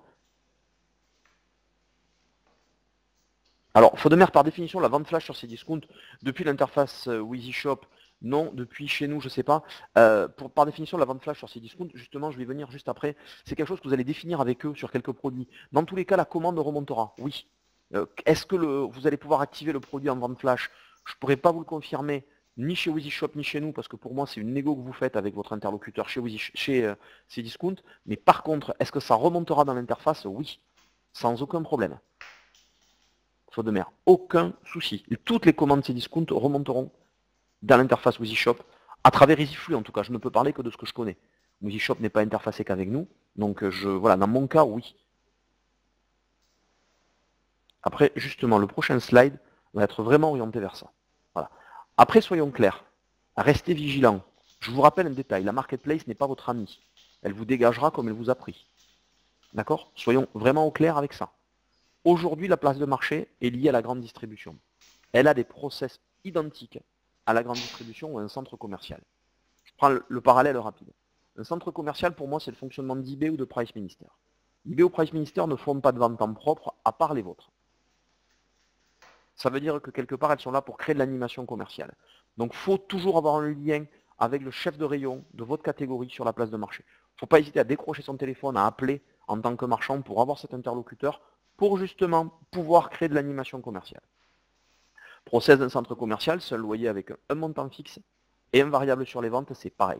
Alors, Faudemer, par définition, la vente flash sur ces discounts, depuis l'interface WeezyShop, non, depuis chez nous, je ne sais pas. Par définition, la vente flash sur ces discounts, justement, je vais venir juste après, c'est quelque chose que vous allez définir avec eux sur quelques produits. Dans tous les cas, la commande remontera, oui. Est-ce que vous allez pouvoir activer le produit en vente flash? Je ne pourrais pas vous le confirmer, ni chez WeezyShop, ni chez nous, parce que pour moi, c'est une négo que vous faites avec votre interlocuteur chez Cdiscount. Mais par contre, est-ce que ça remontera dans l'interface? Oui, sans aucun problème. Faudemer, aucun souci. Toutes les commandes Cdiscount remonteront dans l'interface WeezyShop, à travers EasyFlux en tout cas. Je ne peux parler que de ce que je connais. WeezyShop n'est pas interfacé qu'avec nous, donc voilà, dans mon cas, oui. Après, justement, le prochain slide va être vraiment orienté vers ça. Voilà. Après, soyons clairs, restez vigilants. Je vous rappelle un détail, la marketplace n'est pas votre amie. Elle vous dégagera comme elle vous a pris. D'accord? Soyons vraiment au clair avec ça. Aujourd'hui, la place de marché est liée à la grande distribution. Elle a des process identiques à la grande distribution ou à un centre commercial. Je prends le parallèle rapide. Un centre commercial, pour moi, c'est le fonctionnement d'eBay ou de Price Minister. eBay ou Price Minister ne font pas de vente en propre, à part les vôtres. Ça veut dire que quelque part, elles sont là pour créer de l'animation commerciale. Donc, il faut toujours avoir un lien avec le chef de rayon de votre catégorie sur la place de marché. Il ne faut pas hésiter à décrocher son téléphone, à appeler en tant que marchand pour avoir cet interlocuteur, pour justement pouvoir créer de l'animation commerciale. Process d'un centre commercial, seul loyer avec un montant fixe et un variable sur les ventes, c'est pareil.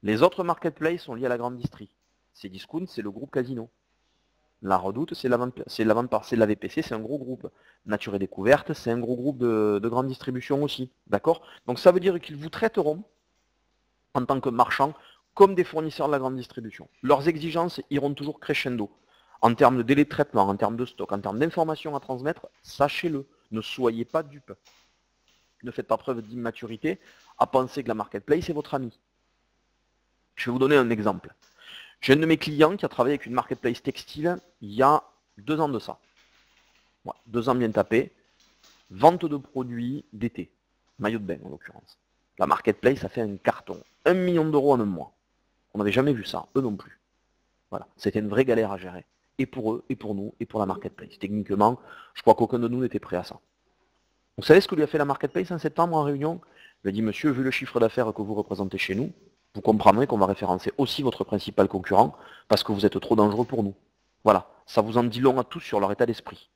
Les autres marketplaces sont liés à la grande distrie. Cdiscount, c'est le groupe Casino. La Redoute, c'est la vente par la VPC, c'est un gros groupe. Nature et Découverte, c'est un gros groupe de grande distribution aussi. D'accord? Donc ça veut dire qu'ils vous traiteront en tant que marchand comme des fournisseurs de la grande distribution. Leurs exigences iront toujours crescendo. En termes de délai de traitement, en termes de stock, en termes d'informations à transmettre, sachez-le, ne soyez pas dupes. Ne faites pas preuve d'immaturité à penser que la marketplace est votre ami. Je vais vous donner un exemple. J'ai un de mes clients qui a travaillé avec une marketplace textile il y a 2 ans de ça. Voilà, 2 ans bien tapés. Vente de produits d'été. Maillot de bain en l'occurrence. La marketplace a fait un carton. 1 million d'euros en un mois. On n'avait jamais vu ça, eux non plus. Voilà, c'était une vraie galère à gérer. Et pour eux, et pour nous, et pour la marketplace. Techniquement, je crois qu'aucun de nous n'était prêt à ça. Vous savez ce que lui a fait la marketplace en septembre en réunion? Il a dit, monsieur, vu le chiffre d'affaires que vous représentez chez nous, vous comprendrez qu'on va référencer aussi votre principal concurrent parce que vous êtes trop dangereux pour nous. Voilà, ça vous en dit long à tous sur leur état d'esprit.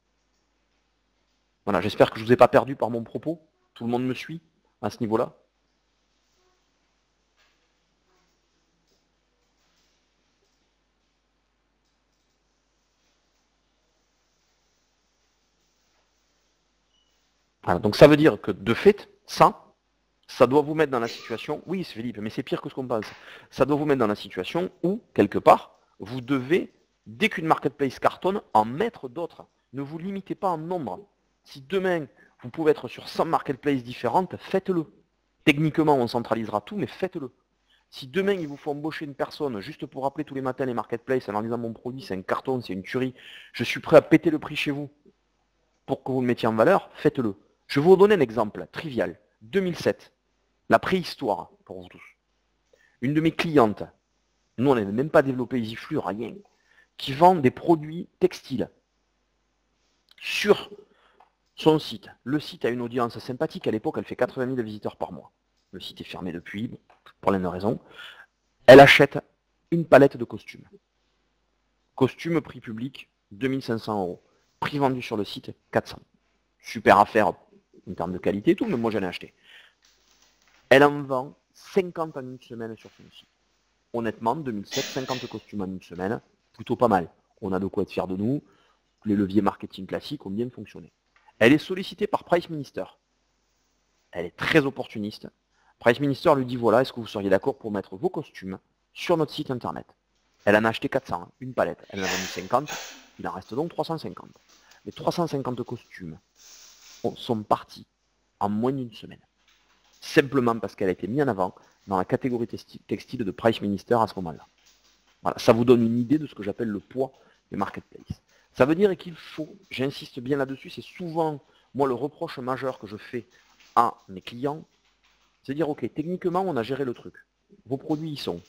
Voilà, j'espère que je ne vous ai pas perdu par mon propos. Tout le monde me suit à ce niveau-là. Voilà, donc ça veut dire que de fait, ça doit vous mettre dans la situation, oui c'est Philippe, mais c'est pire que ce qu'on pense, ça doit vous mettre dans la situation où, quelque part, vous devez, dès qu'une marketplace cartonne, en mettre d'autres. Ne vous limitez pas en nombre. Si demain, vous pouvez être sur 100 marketplaces différentes, faites-le. Techniquement, on centralisera tout, mais faites-le. Si demain, il vous faut embaucher une personne juste pour appeler tous les matins les marketplaces en leur disant mon produit, c'est un carton, c'est une tuerie, je suis prêt à péter le prix chez vous pour que vous le mettiez en valeur, faites-le. Je vais vous donner un exemple trivial. 2007, la préhistoire pour vous tous. Une de mes clientes, nous on n'avait même pas développé EasyFlux, rien, qui vend des produits textiles sur son site. Le site a une audience sympathique, à l'époque elle fait 80 000 visiteurs par mois. Le site est fermé depuis, pour plein de raisons. Elle achète une palette de costumes. Costume prix public, 2500 €. Prix vendu sur le site, 400. Super affaire en termes de qualité et tout, mais moi j'en ai acheté. Elle en vend 50 en une semaine sur son site. Honnêtement, 2007, 50 costumes en une semaine, plutôt pas mal. On a de quoi être fier de nous. Les leviers marketing classiques ont bien fonctionné. Elle est sollicitée par Price Minister. Elle est très opportuniste. Price Minister lui dit, voilà, est-ce que vous seriez d'accord pour mettre vos costumes sur notre site internet? Elle en a acheté 400, une palette. Elle en a vendu 50, il en reste donc 350. Les 350 costumes sont partis en moins d'une semaine. Simplement parce qu'elle a été mise en avant dans la catégorie textile de Price Minister à ce moment-là. Voilà, ça vous donne une idée de ce que j'appelle le poids des marketplaces. Ça veut dire qu'il faut, j'insiste bien là-dessus, c'est souvent, moi, le reproche majeur que je fais à mes clients, c'est de dire, ok, techniquement, on a géré le truc. Vos produits y sont.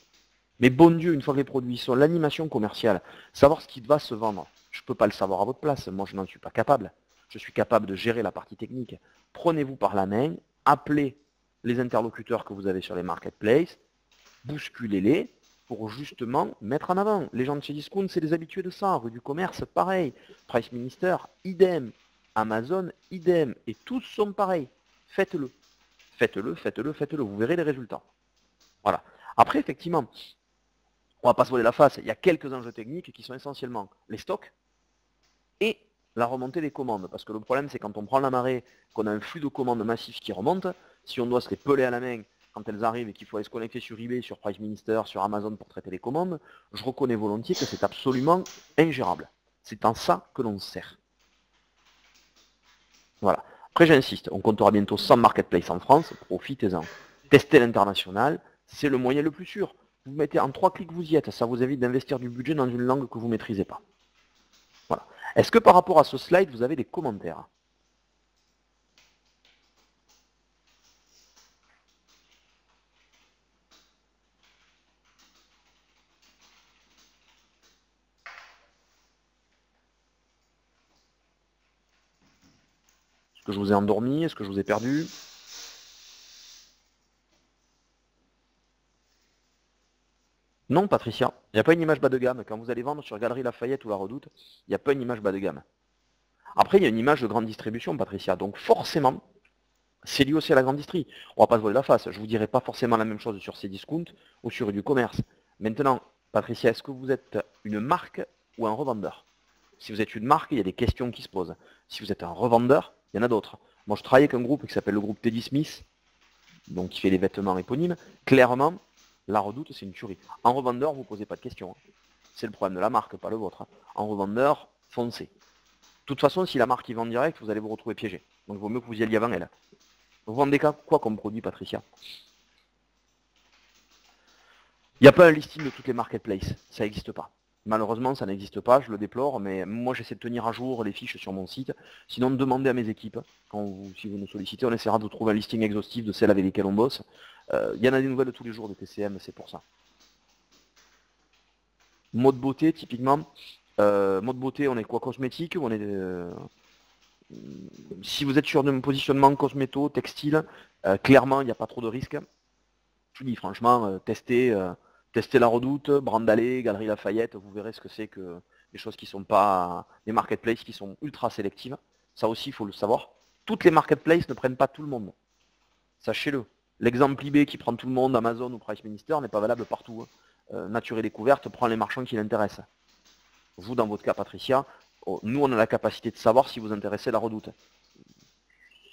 Mais bon Dieu, une fois que les produits y sont, l'animation commerciale, savoir ce qui va se vendre, je ne peux pas le savoir à votre place, moi je n'en suis pas capable. Je suis capable de gérer la partie technique. Prenez-vous par la main, appelez les interlocuteurs que vous avez sur les marketplaces, bousculez-les pour justement mettre en avant. Les gens de chez Discount, c'est les habitués de ça. Rue du Commerce, pareil. Price Minister, idem. Amazon, idem. Et tous sont pareils. Faites-le. Faites-le, faites-le, faites-le. Vous verrez les résultats. Voilà. Après, effectivement, on va pas se voiler la face. Il y a quelques enjeux techniques qui sont essentiellement les stocks et la remontée des commandes. Parce que le problème, c'est quand on prend la marée, qu'on a un flux de commandes massif qui remonte, si on doit se les peler à la main quand elles arrivent et qu'il faut aller se connecter sur eBay, sur Price Minister, sur Amazon pour traiter les commandes, je reconnais volontiers que c'est absolument ingérable. C'est en ça que l'on sert. Voilà. Après, j'insiste, on comptera bientôt 100 marketplaces en France, profitez-en. Testez l'international, c'est le moyen le plus sûr. Vous mettez en 3 clics, vous y êtes, ça vous évite d'investir du budget dans une langue que vous ne maîtrisez pas. Voilà. Est-ce que par rapport à ce slide, vous avez des commentaires ? Est-ce que je vous ai endormi? Est-ce que je vous ai perdu? Non, Patricia, il n'y a pas une image bas de gamme. Quand vous allez vendre sur Galerie Lafayette ou La Redoute, il n'y a pas une image bas de gamme. Après, il y a une image de grande distribution, Patricia. Donc forcément, c'est lié aussi à la grande distrie. On ne va pas se voiler la face. Je ne vous dirai pas forcément la même chose sur Cdiscount ou sur du commerce. Maintenant, Patricia, est-ce que vous êtes une marque ou un revendeur? Si vous êtes une marque, il y a des questions qui se posent. Si vous êtes un revendeur, il y en a d'autres. Moi, je travaille avec un groupe qui s'appelle le groupe Teddy Smith, donc qui fait les vêtements éponymes. Clairement, La Redoute, c'est une tuerie. En revendeur, vous ne posez pas de questions. C'est le problème de la marque, pas le vôtre. En revendeur, foncez. De toute façon, si la marque y vend direct, vous allez vous retrouver piégé. Donc il vaut mieux que vous y alliez avant elle. Vous vendez quoi comme produit, Patricia? Il n'y a pas un listing de toutes les marketplaces. Ça n'existe pas. Malheureusement, ça n'existe pas, je le déplore, mais moi j'essaie de tenir à jour les fiches sur mon site. Sinon, demandez à mes équipes, si vous nous sollicitez, on essaiera de vous trouver un listing exhaustif de celles avec lesquelles on bosse. Il y en a des nouvelles tous les jours des TCM, c'est pour ça. Mode beauté, typiquement, mode beauté, on est quoi, cosmétique, on est si vous êtes sur un positionnement cosméto, textile, clairement, il n'y a pas trop de risques. Je vous dis franchement, testez la Redoute, Brandalais, Galerie Lafayette, vous verrez ce que c'est que des choses qui sont pas des marketplaces qui sont ultra sélectives. Ça aussi, il faut le savoir. Toutes les marketplaces ne prennent pas tout le monde. Sachez-le. L'exemple eBay qui prend tout le monde, Amazon ou Price Minister, n'est pas valable partout. Nature et Découverte prend les marchands qui l'intéressent. Vous, dans votre cas, Patricia, nous, on a la capacité de savoir si vous intéressez la Redoute.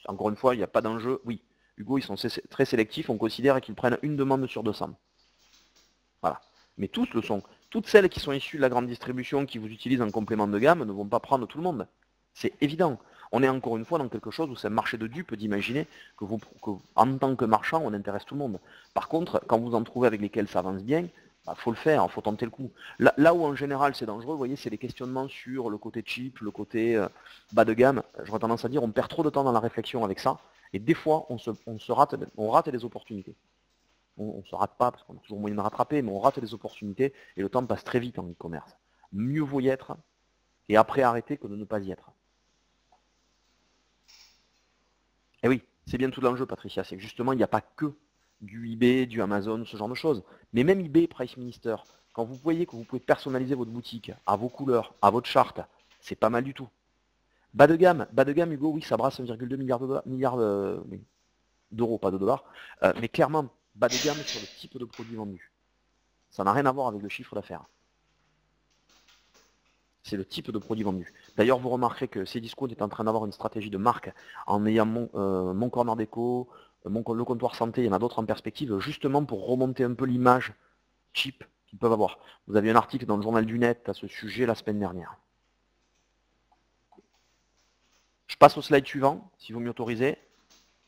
Encore une fois, il n'y a pas d'enjeu. Oui, Hugo, ils sont très sélectifs. On considère qu'ils prennent une demande sur 200. Voilà. Mais tous le sont. Toutes celles qui sont issues de la grande distribution, qui vous utilisent en complément de gamme, ne vont pas prendre tout le monde. C'est évident. On est encore une fois dans quelque chose où c'est un marché de dupes d'imaginer que, en tant que marchand, on intéresse tout le monde. Par contre, quand vous en trouvez avec lesquels ça avance bien, bah, faut le faire, il faut tenter le coup. Là où en général c'est dangereux, vous voyez, c'est les questionnements sur le côté cheap, le côté bas de gamme. J'aurais tendance à dire on perd trop de temps dans la réflexion avec ça, et des fois on rate des opportunités. On ne se rate pas, parce qu'on a toujours moyen de rattraper, mais on rate des opportunités, et le temps passe très vite en e-commerce. Mieux vaut y être, et après arrêter que de ne pas y être. Et oui, c'est bien tout l'enjeu, Patricia, c'est que justement, il n'y a pas que du eBay, du Amazon, ce genre de choses. Mais même eBay, Price Minister, quand vous voyez que vous pouvez personnaliser votre boutique à vos couleurs, à votre charte, c'est pas mal du tout. Bas de gamme, Hugo, oui, ça brasse 1,2 milliard d'euros, pas de dollars, mais clairement, bas de gamme sur le type de produit vendu. Ça n'a rien à voir avec le chiffre d'affaires. C'est le type de produit vendu. D'ailleurs, vous remarquerez que Cdiscount est en train d'avoir une stratégie de marque en ayant mon corner déco, le comptoir santé, il y en a d'autres en perspective, justement pour remonter un peu l'image cheap qu'ils peuvent avoir. Vous avez un article dans le journal du net à ce sujet la semaine dernière. Je passe au slide suivant, si vous m'y autorisez.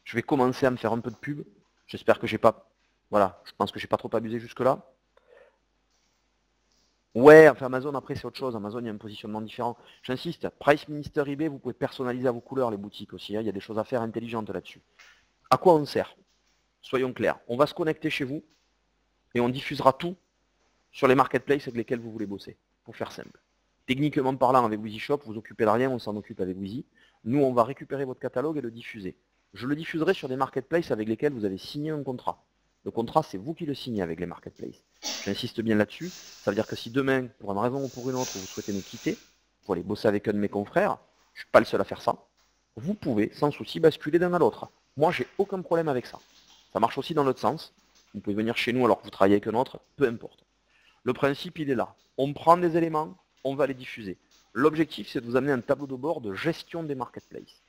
Je vais commencer à me faire un peu de pub. J'espère que j'ai pas... Voilà, je pense que j'ai pas trop abusé jusque-là. Ouais, enfin Amazon après c'est autre chose, Amazon il y a un positionnement différent. J'insiste, Price Minister eBay, vous pouvez personnaliser à vos couleurs les boutiques aussi, hein. Il y a des choses à faire intelligentes là-dessus. À quoi on sert? Soyons clairs, on va se connecter chez vous et on diffusera tout sur les marketplaces avec lesquels vous voulez bosser, pour faire simple. Techniquement parlant avec WheezyShop, vous occupez de rien, on s'en occupe avec Wheezy. Nous on va récupérer votre catalogue et le diffuser. Je le diffuserai sur des marketplaces avec lesquels vous avez signé un contrat. Le contrat, c'est vous qui le signez avec les marketplaces. J'insiste bien là-dessus. Ça veut dire que si demain, pour une raison ou pour une autre, vous souhaitez nous quitter, pour aller bosser avec un de mes confrères, je ne suis pas le seul à faire ça, vous pouvez sans souci basculer d'un à l'autre. Moi, j'ai aucun problème avec ça. Ça marche aussi dans l'autre sens. Vous pouvez venir chez nous alors que vous travaillez avec un autre, peu importe. Le principe, il est là. On prend des éléments, on va les diffuser. L'objectif, c'est de vous amener un tableau de bord de gestion des marketplaces.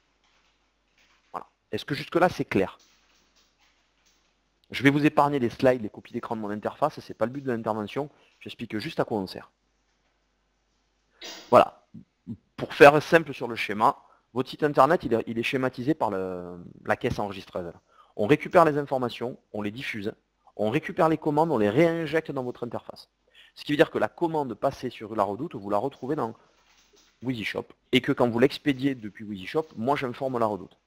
Voilà. Est-ce que jusque-là, c'est clair? Je vais vous épargner les slides, les copies d'écran de mon interface, ce n'est pas le but de l'intervention, j'explique juste à quoi on sert. Voilà, pour faire simple sur le schéma, votre site internet il est schématisé par la caisse enregistreuse. On récupère les informations, on les diffuse, on récupère les commandes, on les réinjecte dans votre interface. Ce qui veut dire que la commande passée sur la Redoute, vous la retrouvez dans WheezyShop, et que quand vous l'expédiez depuis WheezyShop, moi j'informe la Redoute.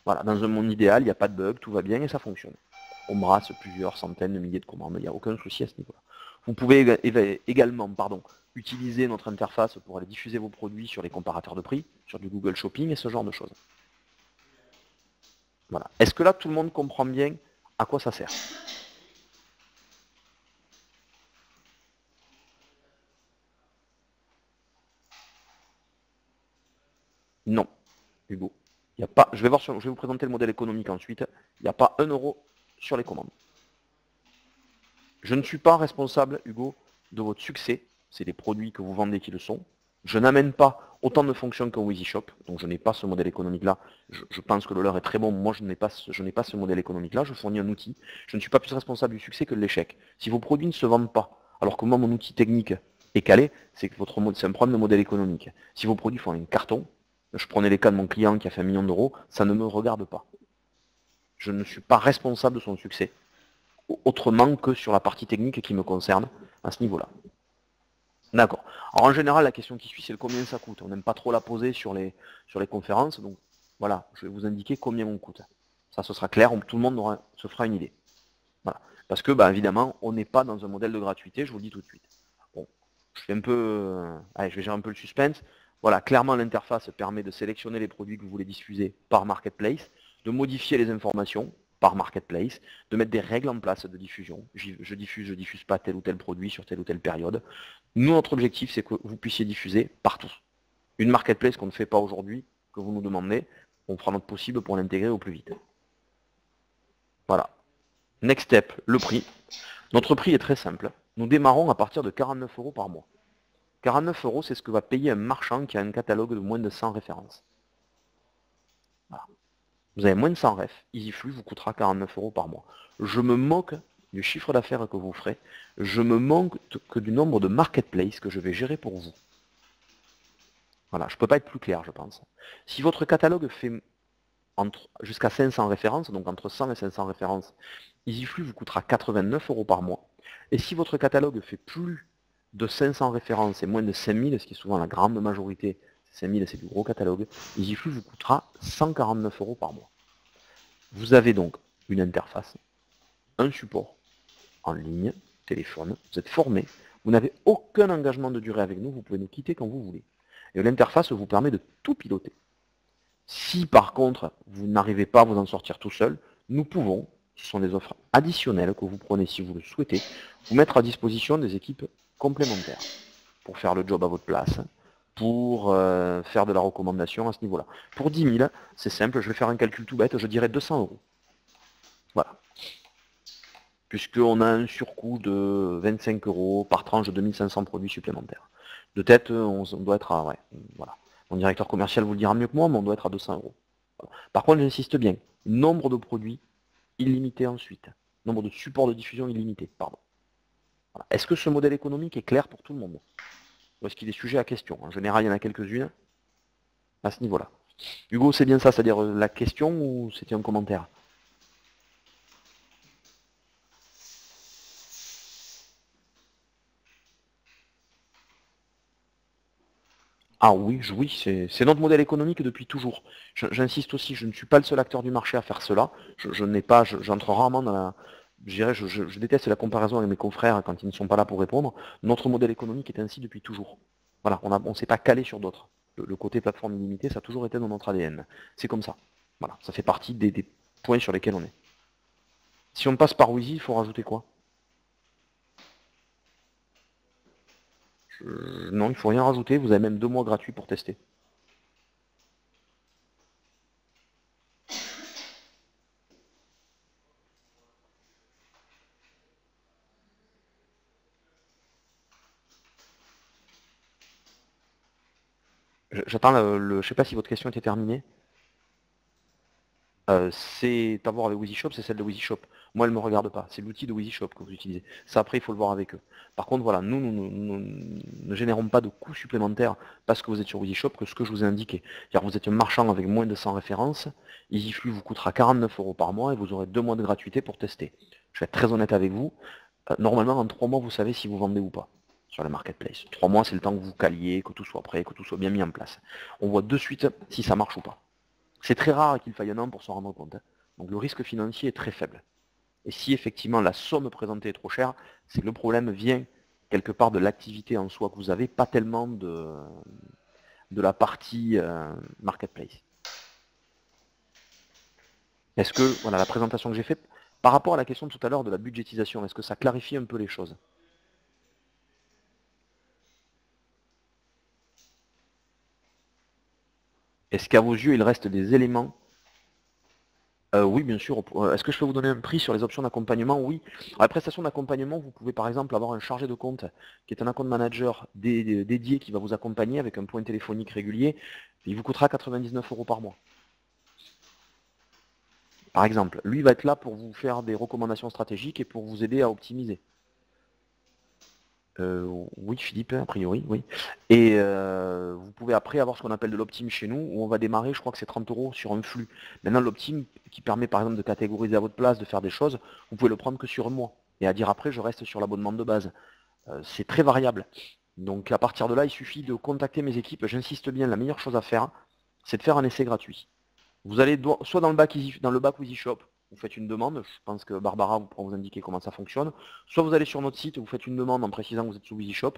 Voilà, dans un monde idéal, il n'y a pas de bug, tout va bien et ça fonctionne. On brasse plusieurs centaines de milliers de commandes, il n'y a aucun souci à ce niveau-là. Vous pouvez également utiliser notre interface pour aller diffuser vos produits sur les comparateurs de prix, sur du Google Shopping et ce genre de choses. Voilà. Est-ce que là, tout le monde comprend bien à quoi ça sert? Non, Hugo. Il y a pas, je vais vous présenter le modèle économique ensuite. Il n'y a pas 1 euro sur les commandes. Je ne suis pas responsable, Hugo, de votre succès. C'est les produits que vous vendez qui le sont. Je n'amène pas autant de fonctions qu'un WheezyShop, donc je n'ai pas ce modèle économique-là. Je pense que le leur est très bon, moi je n'ai pas ce modèle économique-là, je fournis un outil. Je ne suis pas plus responsable du succès que de l'échec. Si vos produits ne se vendent pas, alors que moi mon outil technique est calé, c'est que c'est un problème de modèle économique. Si vos produits font un carton, je prenais les cas de mon client qui a fait 1 million d'euros, ça ne me regarde pas. Je ne suis pas responsable de son succès, autrement que sur la partie technique qui me concerne à ce niveau-là. D'accord. Alors en général, la question qui suit, c'est le combien ça coûte. On n'aime pas trop la poser sur les conférences, donc voilà, je vais vous indiquer combien on coûte. Ça, ce sera clair, tout le monde se fera une idée. Voilà. Parce que, bah, évidemment, on n'est pas dans un modèle de gratuité, je vous le dis tout de suite. Bon, je fais un peu, allez, je vais gérer un peu le suspense. Voilà, clairement, l'interface permet de sélectionner les produits que vous voulez diffuser par Marketplace, de modifier les informations par Marketplace, de mettre des règles en place de diffusion. Je diffuse pas tel ou tel produit sur telle ou telle période. Nous, notre objectif, c'est que vous puissiez diffuser partout. Une Marketplace qu'on ne fait pas aujourd'hui, que vous nous demandez, on fera notre possible pour l'intégrer au plus vite. Voilà. Next step, le prix. Notre prix est très simple. Nous démarrons à partir de 49 € par mois. 49 €, c'est ce que va payer un marchand qui a un catalogue de moins de 100 références. Voilà. Vous avez moins de 100 refs, EasyFlux vous coûtera 49 € par mois. Je me moque du chiffre d'affaires que vous ferez. Je me moque que du nombre de marketplaces que je vais gérer pour vous. Voilà, je ne peux pas être plus clair, je pense. Si votre catalogue fait jusqu'à 500 références, donc entre 100 et 500 références, EasyFlux vous coûtera 89 € par mois. Et si votre catalogue fait plus de 500 références et moins de 5000, ce qui est souvent la grande majorité, 5000 c'est du gros catalogue, EasyFlux vous coûtera 149 € par mois. Vous avez donc une interface, un support en ligne, téléphone, vous êtes formé, vous n'avez aucun engagement de durée avec nous, vous pouvez nous quitter quand vous voulez. Et l'interface vous permet de tout piloter. Si par contre vous n'arrivez pas à vous en sortir tout seul, nous pouvons, ce sont des offres additionnelles que vous prenez si vous le souhaitez, vous mettre à disposition des équipes complémentaires pour faire le job à votre place, pour faire de la recommandation à ce niveau-là. Pour 10 000, c'est simple, je vais faire un calcul tout bête, je dirais 200 €. Voilà. Puisqu'on a un surcoût de 25 € par tranche de 2500 produits supplémentaires. De tête, on doit être à... Ouais, voilà. Mon directeur commercial vous le dira mieux que moi, mais on doit être à 200 €. Voilà. Par contre, j'insiste bien, nombre de produits illimité ensuite. Nombre de supports de diffusion illimité, pardon. Voilà. Est-ce que ce modèle économique est clair pour tout le monde? Ou est-ce qu'il est sujet à question? En général, il y en a quelques-unes à ce niveau-là. Hugo, c'est bien ça, c'est-à-dire la question ou c'était un commentaire? Ah oui, oui, c'est notre modèle économique depuis toujours. J'insiste aussi, je ne suis pas le seul acteur du marché à faire cela. Je n'ai pas, j'entre rarement dans la. Je dirais, je déteste la comparaison avec mes confrères quand ils ne sont pas là pour répondre. Notre modèle économique est ainsi depuis toujours. Voilà, on ne s'est pas calé sur d'autres. Le côté plateforme illimitée, ça a toujours été dans notre ADN. C'est comme ça. Voilà, ça fait partie des points sur lesquels on est. Si on passe par Wheezy, il faut rajouter quoi? Non, il ne faut rien rajouter, vous avez même 2 mois gratuits pour tester. J'attends je sais pas si votre question était terminée. C'est à voir avec WheezyShop, c'est celle de WheezyShop. Moi, elle ne me regarde pas. C'est l'outil de WheezyShop que vous utilisez. Ça, après, il faut le voir avec eux. Par contre, voilà, nous ne générons pas de coûts supplémentaires parce que vous êtes sur WheezyShop que ce que je vous ai indiqué. Car vous êtes un marchand avec moins de 100 références. EasyFlux vous coûtera 49 € par mois et vous aurez 2 mois de gratuité pour tester. Je vais être très honnête avec vous. Normalement, en 3 mois, vous savez si vous vendez ou pas sur le marketplace. 3 mois, c'est le temps que vous caliez, que tout soit prêt, que tout soit bien mis en place. On voit de suite si ça marche ou pas. C'est très rare qu'il faille un an pour s'en rendre compte. Donc le risque financier est très faible. Et si effectivement la somme présentée est trop chère, c'est que le problème vient quelque part de l'activité en soi que vous avez, pas tellement de la partie marketplace. Est-ce que, voilà, la présentation que j'ai faite, par rapport à la question de tout à l'heure de la budgétisation, est-ce que ça clarifie un peu les choses? Est-ce qu'à vos yeux, il reste des éléments? Oui, bien sûr. Est-ce que je peux vous donner un prix sur les options d'accompagnement? Oui. Alors, la prestation d'accompagnement, vous pouvez par exemple avoir un chargé de compte qui est un account manager dédié qui va vous accompagner avec un point téléphonique régulier. Il vous coûtera 99 € par mois. Par exemple, lui va être là pour vous faire des recommandations stratégiques et pour vous aider à optimiser. Oui, Philippe, a priori, oui. Et vous pouvez après avoir ce qu'on appelle de l'optime chez nous, où on va démarrer, je crois que c'est 30 € sur un flux. Maintenant, l'optime, qui permet par exemple de catégoriser à votre place, de faire des choses, vous pouvez le prendre que sur un mois. Et à dire après, je reste sur l'abonnement de base. C'est très variable. Donc à partir de là, il suffit de contacter mes équipes. J'insiste bien, la meilleure chose à faire, c'est de faire un essai gratuit. Vous allez soit dans le bac EasyShop, vous faites une demande, je pense que Barbara pourra vous indiquer comment ça fonctionne, soit vous allez sur notre site, vous faites une demande en précisant que vous êtes sous EasyShop.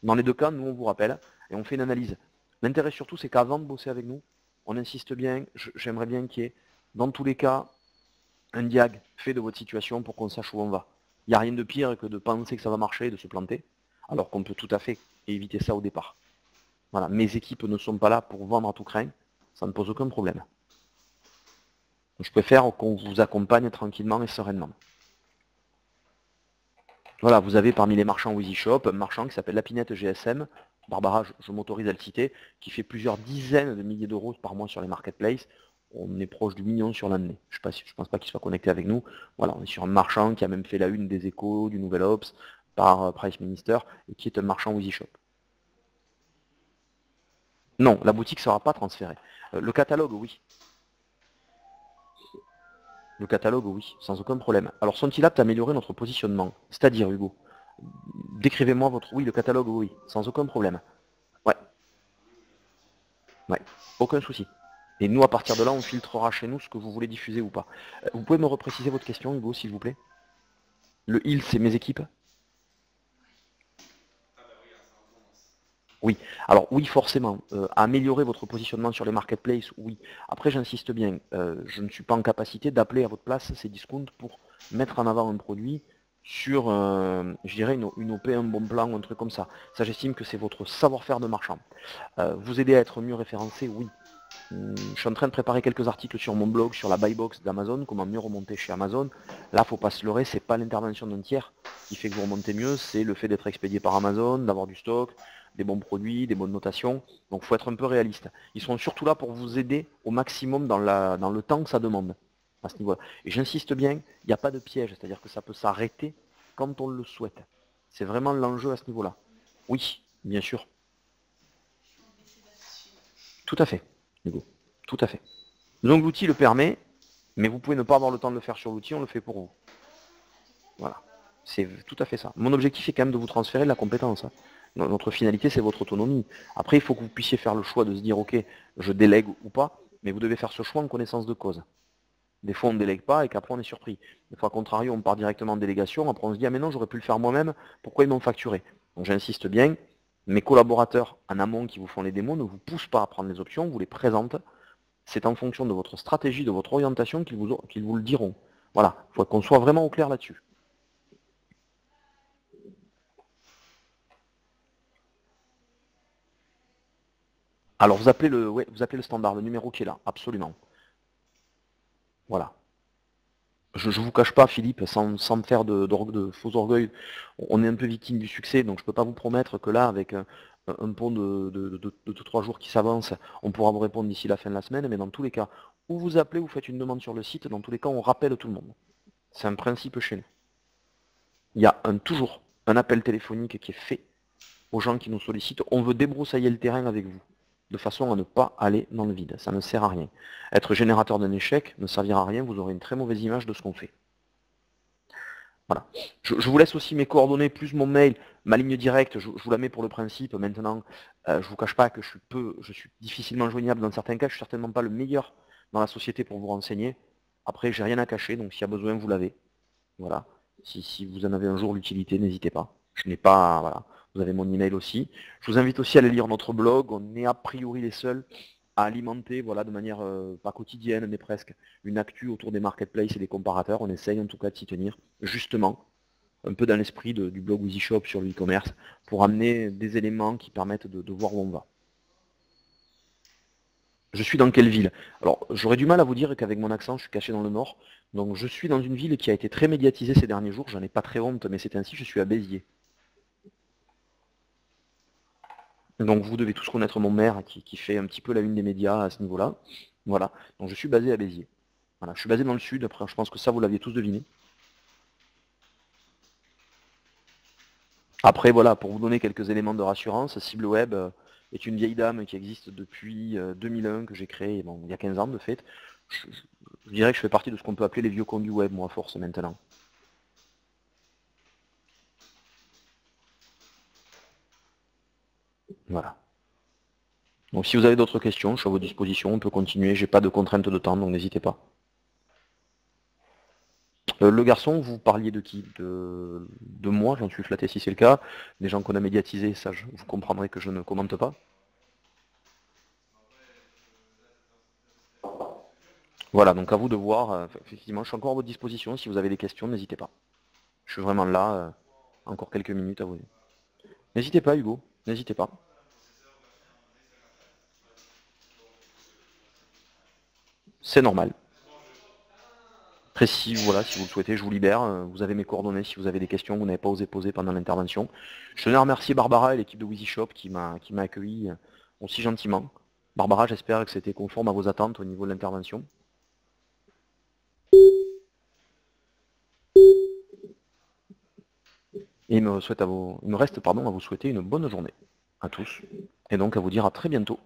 Dans les deux cas, nous on vous rappelle et on fait une analyse. L'intérêt surtout, c'est qu'avant de bosser avec nous, on insiste bien, j'aimerais bien qu'il y ait, dans tous les cas, un diag fait de votre situation pour qu'on sache où on va. Il n'y a rien de pire que de penser que ça va marcher et de se planter, alors qu'on peut tout à fait éviter ça au départ. Voilà, mes équipes ne sont pas là pour vendre à tout craint, ça ne pose aucun problème. Je préfère qu'on vous accompagne tranquillement et sereinement. Voilà, vous avez parmi les marchands EasyShop un marchand qui s'appelle Lapinette GSM, Barbara, je m'autorise à le citer, qui fait plusieurs dizaines de milliers d'euros par mois sur les marketplaces. On est proche du million sur l'année. Je ne pense pas qu'il soit connecté avec nous. Voilà, on est sur un marchand qui a même fait la une des Échos, du Nouvel Obs, par Price Minister, et qui est un marchand EasyShop. Non, la boutique ne sera pas transférée. Le catalogue, oui. Le catalogue, oui, sans aucun problème. Alors, sont-ils aptes à améliorer notre positionnement? C'est-à-dire, Hugo, décrivez-moi votre... Oui, le catalogue, oui, sans aucun problème. Ouais. Ouais, aucun souci. Et nous, à partir de là, on filtrera chez nous ce que vous voulez diffuser ou pas. Vous pouvez me repréciser votre question, Hugo, s'il vous plaît? Le il, c'est mes équipes? Oui. Alors oui, forcément. Améliorer votre positionnement sur les marketplaces, oui. Après, j'insiste bien, je ne suis pas en capacité d'appeler à votre place ces discounts pour mettre en avant un produit sur, je dirais, une OP, un bon plan, un truc comme ça. Ça, j'estime que c'est votre savoir-faire de marchand. Vous aider à être mieux référencé, oui. Je suis en train de préparer quelques articles sur mon blog, sur la buy box d'Amazon, comment mieux remonter chez Amazon. Là, faut pas se leurrer, c'est pas l'intervention d'un tiers qui fait que vous remontez mieux, c'est le fait d'être expédié par Amazon, d'avoir du stock, des bons produits, des bonnes notations. Donc faut être un peu réaliste. Ils sont surtout là pour vous aider au maximum dans le temps que ça demande à ce niveau-là. Et j'insiste bien, il n'y a pas de piège, c'est-à-dire que ça peut s'arrêter quand on le souhaite. C'est vraiment l'enjeu à ce niveau-là. Oui, bien sûr. Tout à fait, Hugo. Tout à fait. Donc l'outil le permet, mais vous pouvez ne pas avoir le temps de le faire sur l'outil, on le fait pour vous. Voilà. C'est tout à fait ça. Mon objectif est quand même de vous transférer de la compétence. Hein. Notre finalité, c'est votre autonomie. Après, il faut que vous puissiez faire le choix de se dire, ok, je délègue ou pas, mais vous devez faire ce choix en connaissance de cause. Des fois, on ne délègue pas et qu'après, on est surpris. Des fois, à contrario, on part directement en délégation, après, on se dit, ah mais non, j'aurais pu le faire moi-même, pourquoi ils m'ont facturé? Donc j'insiste bien, mes collaborateurs en amont qui vous font les démos ne vous poussent pas à prendre les options, vous les présentent. C'est en fonction de votre stratégie, de votre orientation qu'ils vous le diront. Voilà, il faut qu'on soit vraiment au clair là-dessus. Alors vous appelez le standard, le numéro qui est là, absolument. Voilà. Je ne vous cache pas, Philippe, sans me faire de faux orgueil, on est un peu victime du succès, donc je ne peux pas vous promettre que là, avec un pont de 3 jours qui s'avance, on pourra vous répondre d'ici la fin de la semaine, mais dans tous les cas, ou vous appelez, vous faites une demande sur le site, dans tous les cas, on rappelle tout le monde. C'est un principe chez nous. Il y a toujours un appel téléphonique qui est fait aux gens qui nous sollicitent. On veut débroussailler le terrain avec vous, de façon à ne pas aller dans le vide. Ça ne sert à rien. Être générateur d'un échec ne servira à rien, vous aurez une très mauvaise image de ce qu'on fait. Voilà. Je vous laisse aussi mes coordonnées, plus mon mail, ma ligne directe, je vous la mets pour le principe maintenant. Je ne vous cache pas que je suis difficilement joignable dans certains cas, je ne suis certainement pas le meilleur dans la société pour vous renseigner. Après, j'ai rien à cacher, donc s'il y a besoin, vous l'avez. Voilà. Si vous en avez un jour l'utilité, n'hésitez pas. Je n'ai pas. Voilà. Vous avez mon email aussi. Je vous invite aussi à aller lire notre blog. On est a priori les seuls à alimenter, voilà, de manière pas quotidienne, mais presque, une actu autour des marketplaces et des comparateurs. On essaye en tout cas de s'y tenir, justement, un peu dans l'esprit du blog EasyShop sur le e-commerce, pour amener des éléments qui permettent de voir où on va. Je suis dans quelle ville? Alors, j'aurais du mal à vous dire qu'avec mon accent, je suis caché dans le nord. Donc, je suis dans une ville qui a été très médiatisée ces derniers jours. J'en ai pas très honte, mais c'est ainsi, je suis à Béziers. Donc, vous devez tous connaître mon maire qui fait un petit peu la une des médias à ce niveau-là. Voilà. Donc, je suis basé à Béziers. Voilà. Je suis basé dans le sud. Après, je pense que ça, vous l'aviez tous deviné. Après, voilà, pour vous donner quelques éléments de rassurance, Cible Web est une vieille dame qui existe depuis 2001, que j'ai créée bon, il y a 15 ans de fait. Je dirais que je fais partie de ce qu'on peut appeler les vieux cons du web, moi, à force maintenant. Voilà. Donc si vous avez d'autres questions, je suis à votre disposition, on peut continuer, j'ai pas de contrainte de temps, donc n'hésitez pas. Le garçon, vous parliez de qui? De moi, j'en suis flatté si c'est le cas. Des gens qu'on a médiatisés, ça vous comprendrez que je ne commente pas. Voilà, donc à vous de voir, effectivement, je suis encore à votre disposition, si vous avez des questions, n'hésitez pas. Je suis vraiment là, encore quelques minutes à vous. N'hésitez pas Hugo, n'hésitez pas. C'est normal. Après si, voilà, si vous le souhaitez, je vous libère, vous avez mes coordonnées si vous avez des questions que vous n'avez pas osé poser pendant l'intervention. Je tenais à remercier Barbara et l'équipe de Wheezy Shop qui m'a accueilli aussi gentiment. Barbara, j'espère que c'était conforme à vos attentes au niveau de l'intervention. Et il me reste à vous souhaiter une bonne journée à tous. Et donc à vous dire à très bientôt